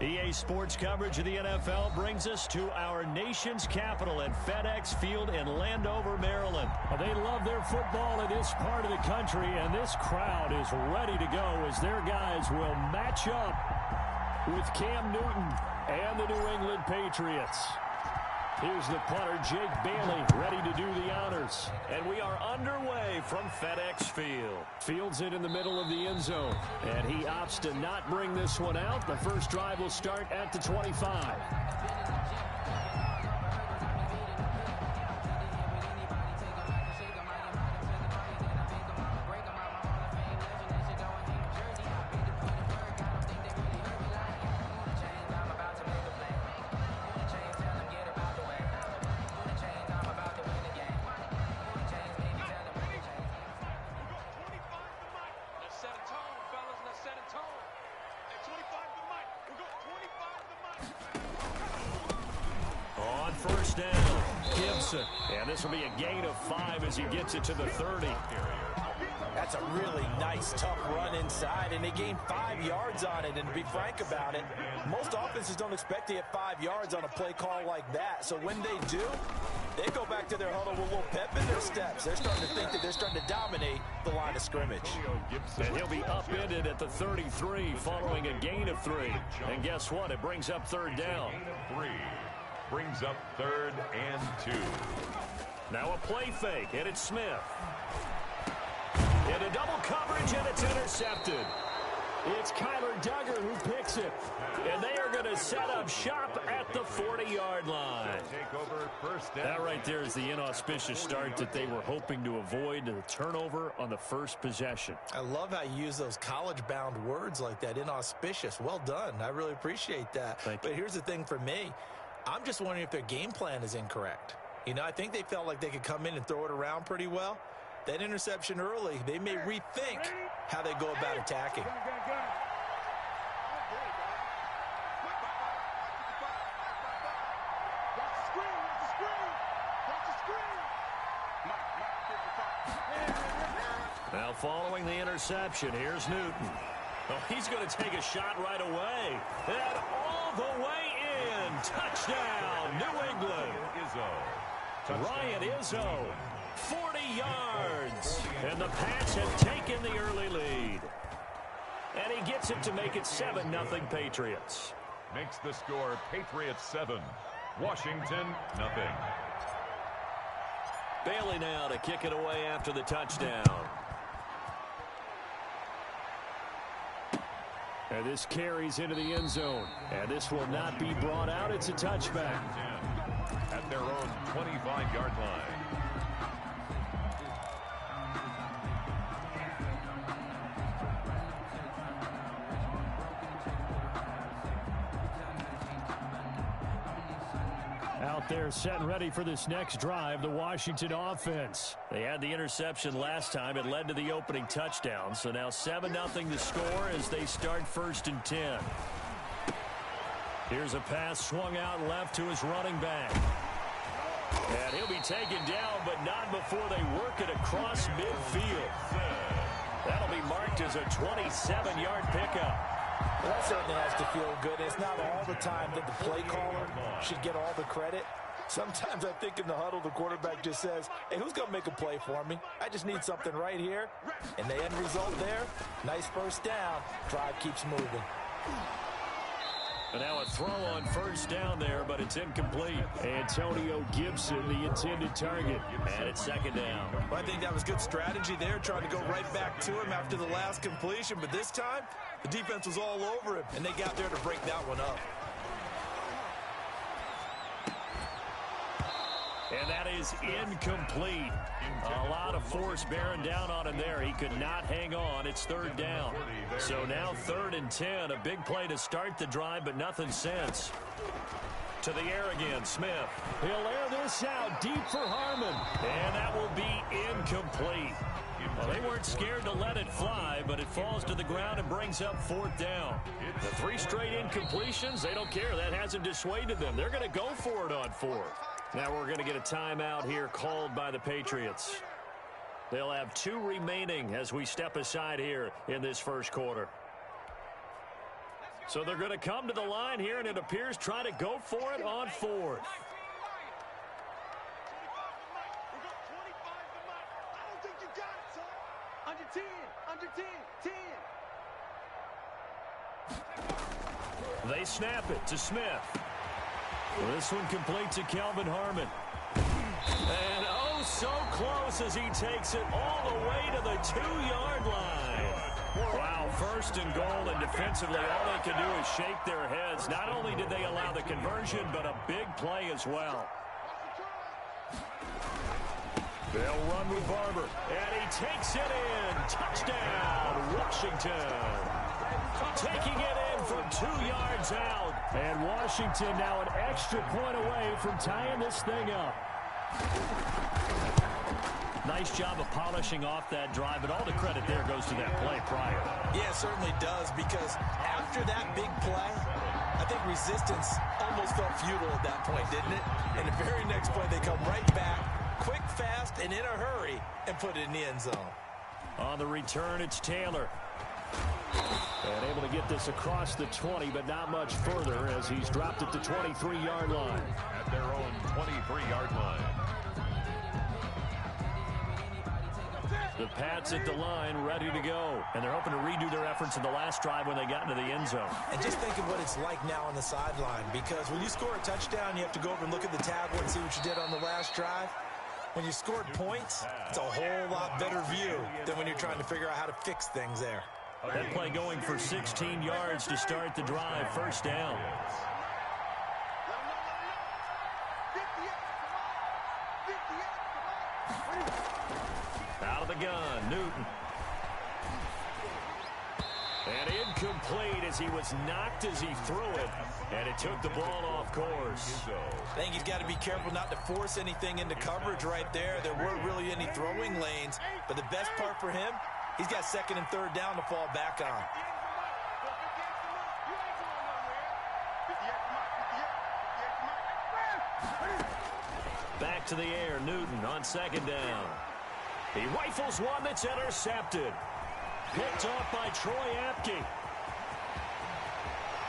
EA Sports coverage of the NFL brings us to our nation's capital at FedEx Field in Landover, Maryland. They love their football in this part of the country, and this crowd is ready to go as their guys will match up with Cam Newton and the New England Patriots. Here's the punter, Jake Bailey, ready to do the honors. And we are underway from FedEx Field. Fields it in the middle of the end zone, and he opts to not bring this one out. The first drive will start at the 25. First down, Gibson. And this will be a gain of 5 as he gets it to the 30. That's a really nice, tough run inside, and they gained 5 yards on it. And to be frank about it, most offenses don't expect to get 5 yards on a play call like that. So when they do, they go back to their huddle with a little pep in their steps. They're starting to think that they're starting to dominate the line of scrimmage. And he'll be upended at the 33 following a gain of 3. And guess what? It brings up third down. Brings up 3rd and 2. Now a play fake, and it's Smith. Into double coverage, and it's intercepted. It's Kyler Duggar who picks it. And they are going to set up shop at the 40-yard line. Take over first down. That right there is the inauspicious start that they were hoping to avoid, the turnover on the first possession. I love how you use those college-bound words like that, inauspicious. Well done. I really appreciate that. But here's the thing for me. I'm just wondering if their game plan is incorrect. You know, I think they felt like they could come in and throw it around pretty well. That interception early, they may rethink how they go about attacking. Now following the interception, here's Newton. Oh, he's going to take a shot right away. And all the way in. Touchdown, New England. Ryan Izzo, 40 yards. And the Pats have taken the early lead. And he gets it to make it 7-0 Patriots. Makes the score Patriots 7, Washington 0. Bailey now to kick it away after the touchdown. And this carries into the end zone. And this will not be brought out. It's a touchback. At their own 25-yard line. Out there set and ready for this next drive, the Washington offense. They had the interception last time. It led to the opening touchdown. So now 7-0 the score as they start 1st and 10. Here's a pass swung out left to his running back. And he'll be taken down, but not before they work it across midfield. That'll be marked as a 27-yard pickup. Well, that certainly has to feel good. It's not all the time that the play caller should get all the credit. Sometimes I think in the huddle, the quarterback just says, hey, who's going to make a play for me? I just need something right here. And the end result there, nice first down. Drive keeps moving. And now a throw on 1st down there, but it's incomplete. Antonio Gibson, the intended target. And it's 2nd down. Well, I think that was good strategy there, trying to go right back to him after the last completion. But this time, the defense was all over him, and they got there to break that one up. And that is incomplete. A lot of force bearing down on him there. He could not hang on. It's 3rd down. So now 3rd and 10. A big play to start the drive, but nothing since. To the air again, Smith. He'll air this out deep for Harmon. And that will be incomplete. Well, they weren't scared to let it fly, but it falls to the ground and brings up 4th down. The 3 straight incompletions, they don't care. That hasn't dissuaded them. They're going to go for it on 4th. Now we're going to get a timeout here called by the Patriots. They'll have 2 remaining as we step aside here in this 1st quarter. So they're going to come to the line here, and it appears try to go for it on fourth. They snap it to Smith. This one complete to Kelvin Harmon. And oh, so close as he takes it all the way to the 2-yard line. Wow, first and goal, and defensively all they can do is shake their heads. Not only did they allow the conversion, but a big play as well. They'll run with Barber, and he takes it in. Touchdown, Washington. Taking it in from 2 yards out. And Washington now an extra point away from tying this thing up. Nice job of polishing off that drive, but all the credit there goes to that play prior. Yeah, it certainly does, because after that big play, I think resistance almost felt futile at that point, didn't it? And the very next play, they come right back, quick, fast, and in a hurry, and put it in the end zone. On the return, it's Taylor. And able to get this across the 20, but not much further as he's dropped at the 23-yard line. At their own 23-yard line. The Pats at the line, ready to go. And they're hoping to redo their efforts in the last drive when they got into the end zone. And just think of what it's like now on the sideline, because when you score a touchdown, you have to go over and look at the tablet and see what you did on the last drive. When you scored points, it's a whole lot better view than when you're trying to figure out how to fix things there. That play going for 16 yards to start the drive, first down. Out of the gun, Newton. And incomplete as he was knocked as he threw it, and it took the ball off course. I think he's got to be careful not to force anything into coverage right there. There weren't really any throwing lanes, but the best part for him, he's got second and third down to fall back on. Back to the air, Newton on second down. He rifles one that's intercepted. Picked off by Troy Apke.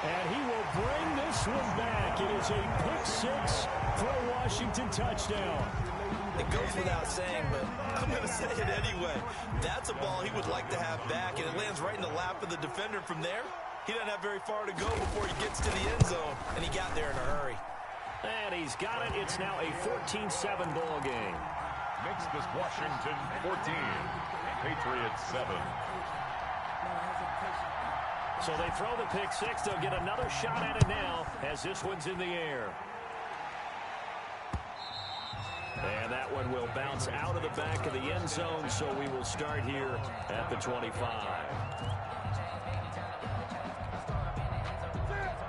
And he will bring this one back. It is a pick-6 for a Washington touchdown. It goes without saying, but I'm going to say it anyway. That's a ball he would like to have back, and it lands right in the lap of the defender from there. He doesn't have very far to go before he gets to the end zone, and he got there in a hurry. And he's got it. It's now a 14-7 ball game. Makes this Washington 14, Patriots 7. So they throw the pick-6. They'll get another shot at it now as this one's in the air. And that one will bounce out of the back of the end zone, so we will start here at the 25.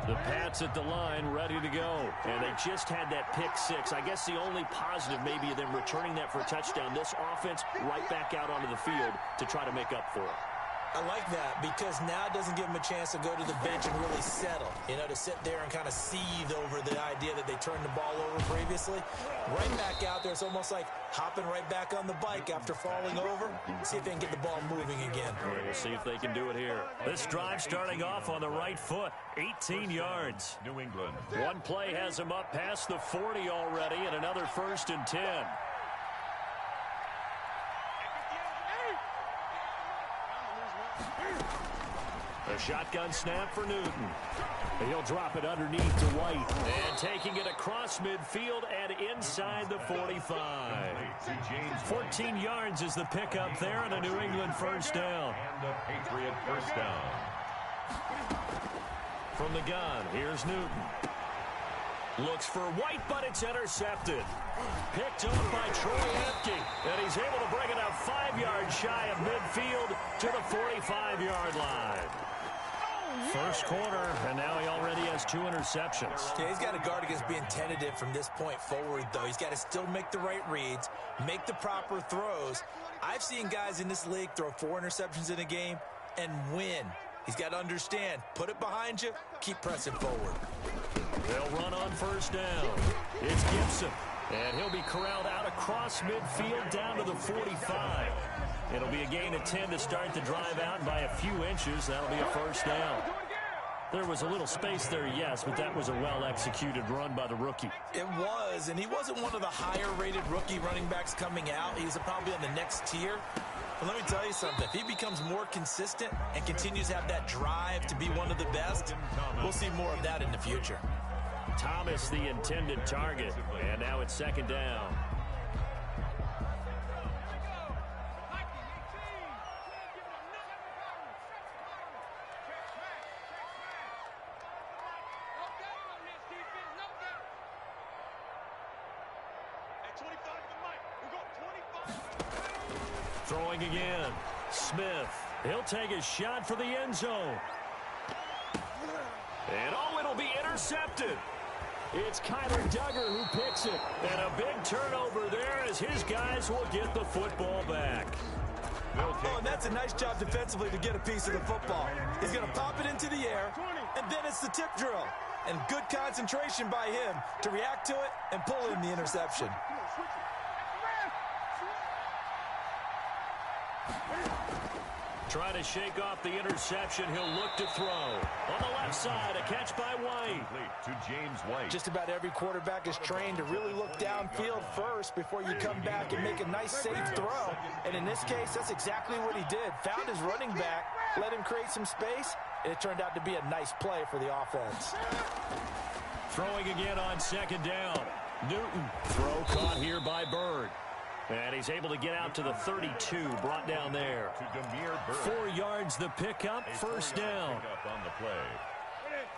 The Pats at the line, ready to go. And they just had that pick-6. I guess the only positive maybe of them returning that for a touchdown. This offense right back out onto the field to try to make up for it. I like that, because now it doesn't give them a chance to go to the bench and really settle. You know, to sit there and kind of seethe over the idea that they turned the ball over previously. Right back out there, it's almost like hopping right back on the bike after falling over. See if they can get the ball moving again. We'll see if they can do it here. This drive starting off on the right foot, 18 yards. New England. One play has them up past the 40 already, and another 1st and 10. A shotgun snap for Newton. He'll drop it underneath to White. And taking it across midfield and inside the 45. 14 yards is the pickup there, and a New England first down. And a Patriot first down. From the gun, here's Newton. Looks for White, but it's intercepted. Picked up by Troy Apke. And he's able to bring it up 5 yards shy of midfield to the 45-yard line. First quarter, and now he already has 2 interceptions. Yeah, he's got to guard against being tentative from this point forward, though. He's got to still make the right reads, make the proper throws. I've seen guys in this league throw 4 interceptions in a game and win. He's got to understand, put it behind you, keep pressing forward. They'll run on first down. It's Gibson, and he'll be corralled out across midfield down to the 45. It'll be a gain of 10 to start the drive out, and by a few inches, that'll be a first down. There was a little space there, yes, but that was a well-executed run by the rookie. It was, and he wasn't one of the higher-rated rookie running backs coming out. He's probably on the next tier. But let me tell you something. If he becomes more consistent and continues to have that drive to be one of the best, we'll see more of that in the future. Thomas, the intended target, and now it's second down. Throwing again. Smith. He'll take a shot for the end zone. And it'll be intercepted. It's Kyler Duggar who picks it. And a big turnover there as his guys will get the football back. Oh, and that's a nice job defensively to get a piece of the football. He's going to pop it into the air, and then it's the tip drill. And good concentration by him to react to it and pull in the interception. Trying to shake off the interception. He'll look to throw. On the left side, a catch by White. To James White. Just about every quarterback is trained to really look downfield first before you come back and make a nice, safe throw. And in this case, that's exactly what he did. Found his running back, let him create some space, and it turned out to be a nice play for the offense. Throwing again on second down. Newton. Throw caught here by Bird. And he's able to get out to the 32, brought down there. 4 yards the pickup, first down. On the play.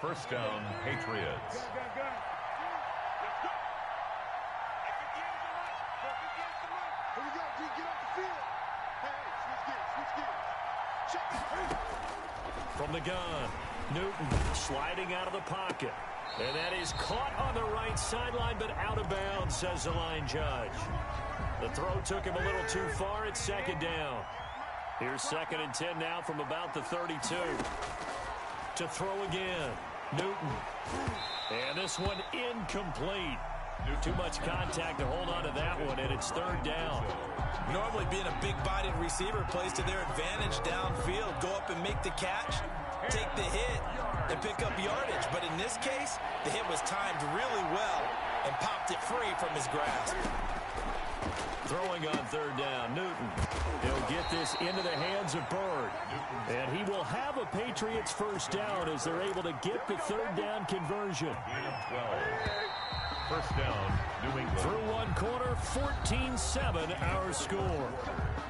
First down, Patriots. From the gun, Newton sliding out of the pocket. And that is caught on the right sideline, but out of bounds, says the line judge. The throw took him a little too far. It's second down. Here's 2nd and 10 now from about the 32. To throw again. Newton. And this one incomplete. Too much contact to hold on to that one, and it's 3rd down. Normally being a big-bodied receiver plays to their advantage downfield. Go up and make the catch, take the hit, and pick up yardage. But in this case, the hit was timed really well and popped it free from his grasp. Throwing on 3rd down, Newton. He'll get this into the hands of Bird. And he will have a Patriots first down as they're able to get the 3rd down conversion. 12. First down, New England. Through one quarter, 14-7 our score.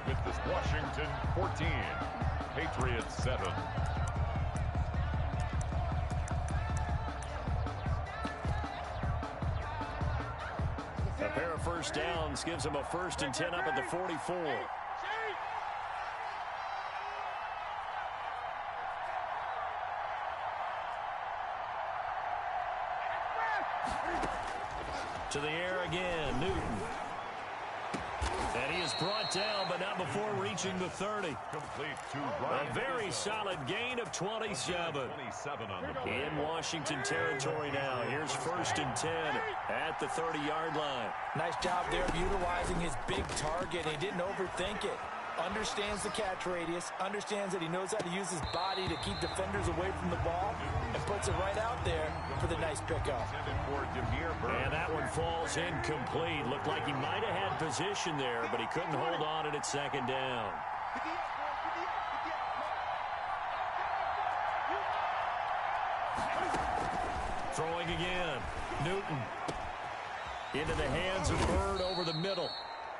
With this Washington 14, Patriots 7. A pair of first downs gives him a 1st and 10 up at the 44. To the air again, Newton. And he is brought down, but not before reaching the 30. Complete to Ryan. A very solid gain of 27. 27 on the play. In Washington territory now. Here's 1st and 10 at the 30-yard line. Nice job there of utilizing his big target. He didn't overthink it. Understands the catch radius, understands that he knows how to use his body to keep defenders away from the ball, and puts it right out there for the nice pickup. And that one falls incomplete. Looked like he might have had position there, but he couldn't hold on it at 2nd down. Throwing again. Newton. Into the hands of Bird over the middle.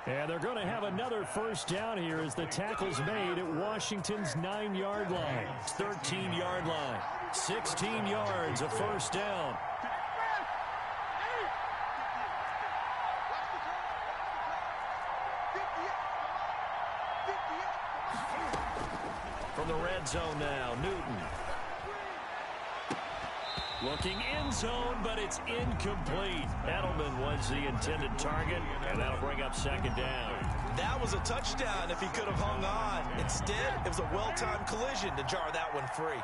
And they're going to have another first down here as the tackle's made at Washington's 9-yard line. 13-yard line. 16 yards, a first down. From the red zone now, Newton. Looking in zone, but it's incomplete. Edelman was the intended target, and that'll bring up 2nd down. That was a touchdown if he could have hung on. Instead, it was a well-timed collision to jar that one free.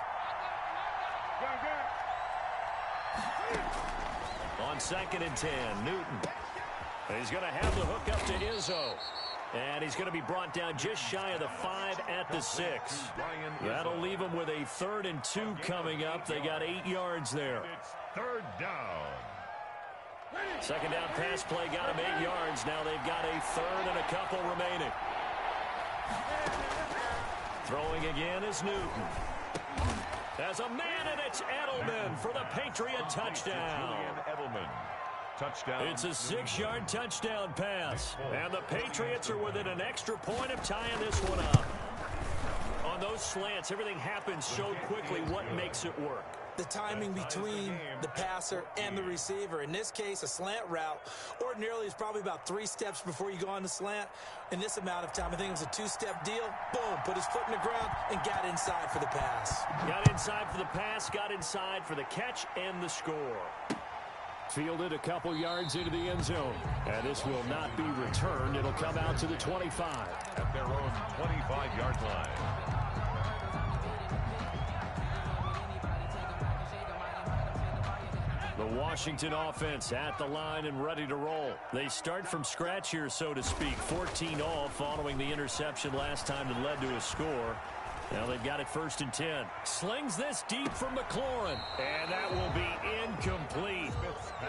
On 2nd and 10, Newton. He's going to have the hook up to Izzo. And he's going to be brought down just shy of the 5 at the 6. That'll leave him with a 3rd and 2 coming up. They got 8 yards there. It's 3rd down. 2nd down pass play got him 8 yards. Now they've got a 3rd and a couple remaining. Throwing again is Newton. As a man, and it's Edelman for the Patriot touchdown. Edelman. Touchdown. It's a 6-yard touchdown pass. And the Patriots are within an extra point of tying this one up. On those slants, everything happens so quickly. What makes it work? The timing between the passer and the receiver. In this case, a slant route ordinarily is probably about 3 steps before you go on the slant. In this amount of time, I think it was a 2-step deal. Boom, put his foot in the ground and got inside for the pass. Got inside for the pass, got inside for the catch and the score. Fielded a couple yards into the end zone. And this will not be returned. It'll come out to the 25. At their own 25-yard line. The Washington offense at the line and ready to roll. They start from scratch here, so to speak. 14 all following the interception last time that led to a score. Now they've got it 1st and 10. Slings this deep from McLaurin. And that will be incomplete.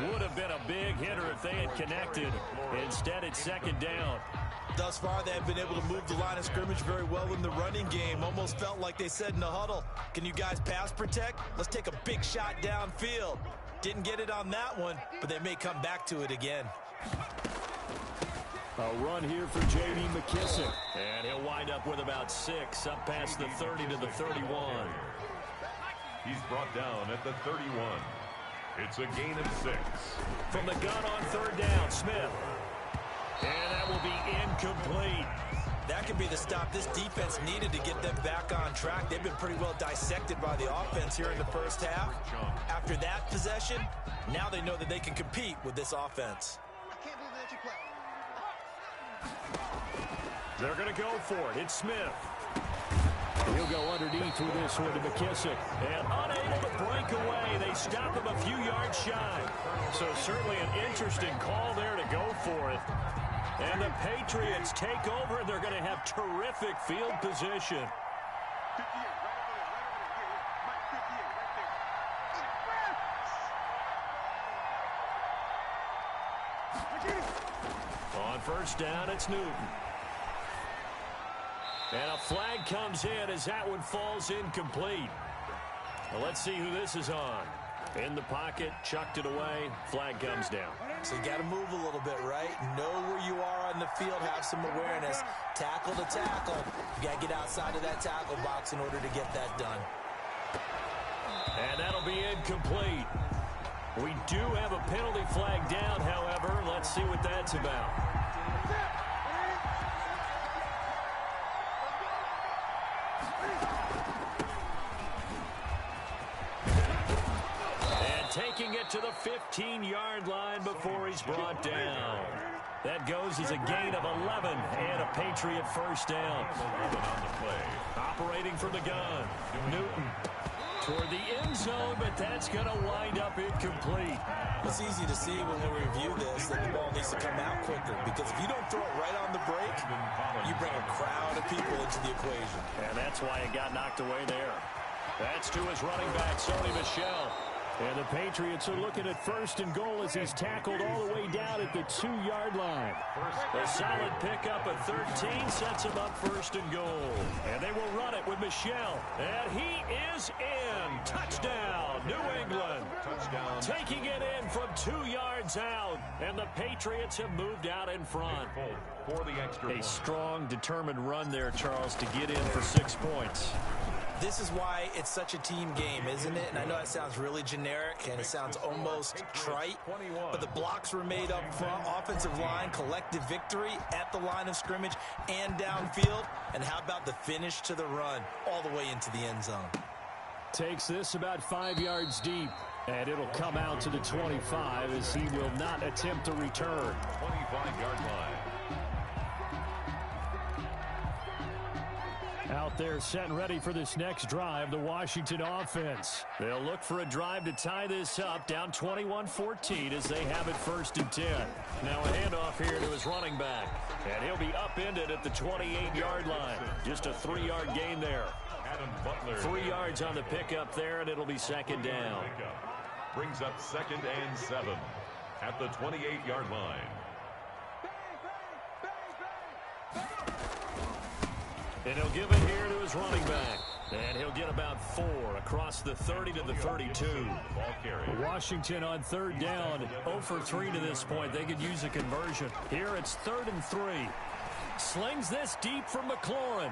Would have been a big hitter if they had connected. Instead, it's 2nd down. Thus far, they have been able to move the line of scrimmage very well in the running game. Almost felt like they said in the huddle, can you guys pass protect? Let's take a big shot downfield. Didn't get it on that one, but they may come back to it again. A run here for J.D. McKissick. And he'll wind up with about 6 up past the 30 to the 31. He's brought down at the 31. It's a gain of 6. From the gun on 3rd down, Smith. And that will be incomplete. That could be the stop this defense needed to get them back on track. They've been pretty well dissected by the offense here in the first half. After that possession, now they know that they can compete with this offense. They're going to go for it. It's Smith. He'll go underneath with this one to McKissick. And unable to break away. They stop him a few yards shy. So certainly an interesting call there to go for it. And the Patriots take over, and they're going to have terrific field position. On 1st down, it's Newton. And a flag comes in as that one falls incomplete. Well, let's see who this is on. In the pocket, chucked it away, flag comes down. So you got to move a little bit, right? Know where you are on the field, have some awareness. Tackle to tackle. You got to get outside of that tackle box in order to get that done. And that'll be incomplete. We do have a penalty flag down, however. Let's see what that's about. Taking it to the 15-yard line before he's brought down. That goes as a gain of 11 and a Patriot 1st down. Operating from the gun. Newton toward the end zone, but that's going to wind up incomplete. It's easy to see when we review this that the ball needs to come out quicker, because if you don't throw it right on the break, you bring a crowd of people into the equation. And that's why it got knocked away there. That's to his running back, Sony Michel. And the Patriots are looking at 1st and goal as he's tackled all the way down at the 2-yard line. A solid pickup at 13 sets him up 1st and goal. And they will run it with Michel. And he is in. Touchdown, New England. Touchdown. Taking it in from 2 yards out. And the Patriots have moved out in front. For the extra A strong, determined run there, Charles, to get in for 6 points. This is why it's such a team game, isn't it? And I know it sounds really generic and it sounds almost trite, but the blocks were made up front, offensive line, collective victory at the line of scrimmage and downfield. And how about the finish to the run all the way into the end zone? Takes this about 5 yards deep, and it'll come out to the 25 as he will not attempt to return. 25-yard line. Out there set and ready for this next drive, the Washington offense. They'll look for a drive to tie this up, down 21-14 as they have it 1st and 10. Now a handoff here to his running back. And he'll be upended at the 28-yard line. Just a 3-yard gain there. 3 yards on the pickup there, and it'll be 2nd down. Brings up 2nd and 7 at the 28-yard line. And he'll give it here to his running back. And he'll get about 4 across the 30 to the 32. Washington on 3rd down, 0 for 3 to this point. They could use a conversion. Here it's 3rd and 3. Slings this deep from McLaurin.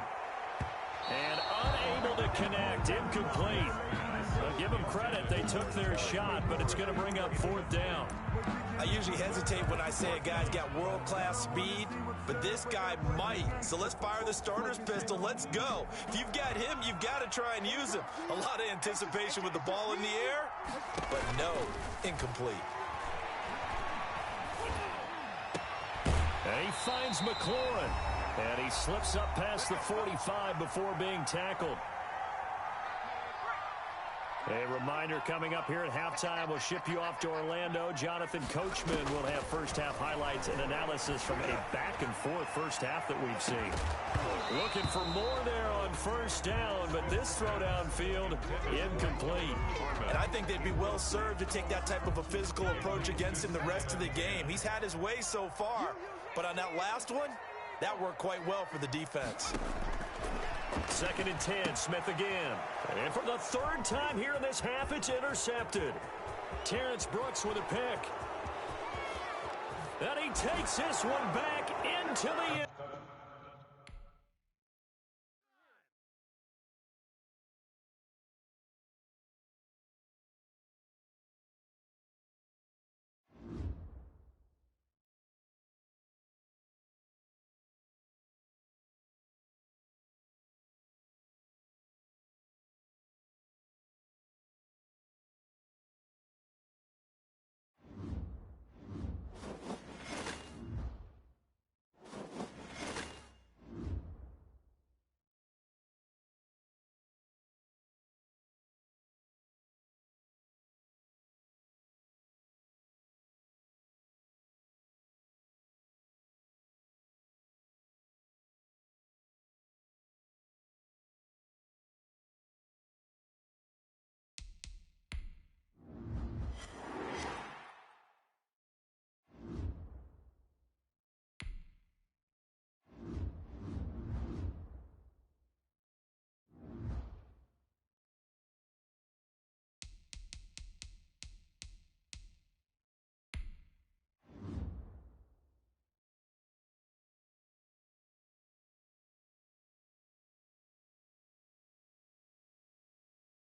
And unable to connect, incomplete. But give them credit, they took their shot, but it's going to bring up 4th down. I usually hesitate when I say a guy's got world-class speed, but this guy might. So let's fire the starter's pistol. Let's go. If you've got him, you've got to try and use him. A lot of anticipation with the ball in the air, but no, incomplete. And he finds McLaurin. And he slips up past the 45 before being tackled. A reminder coming up here at halftime. We'll ship you off to Orlando. Jonathan Coachman will have first-half highlights and analysis from a back-and-forth first half that we've seen. Looking for more there on 1st down, but this throw downfield, incomplete. And I think they'd be well served to take that type of a physical approach against him the rest of the game. He's had his way so far, but on that last one, that worked quite well for the defense. 2nd and 10, Smith again. And for the 3rd time here in this half, it's intercepted. Terrence Brooks with a pick. And he takes this one back into the end.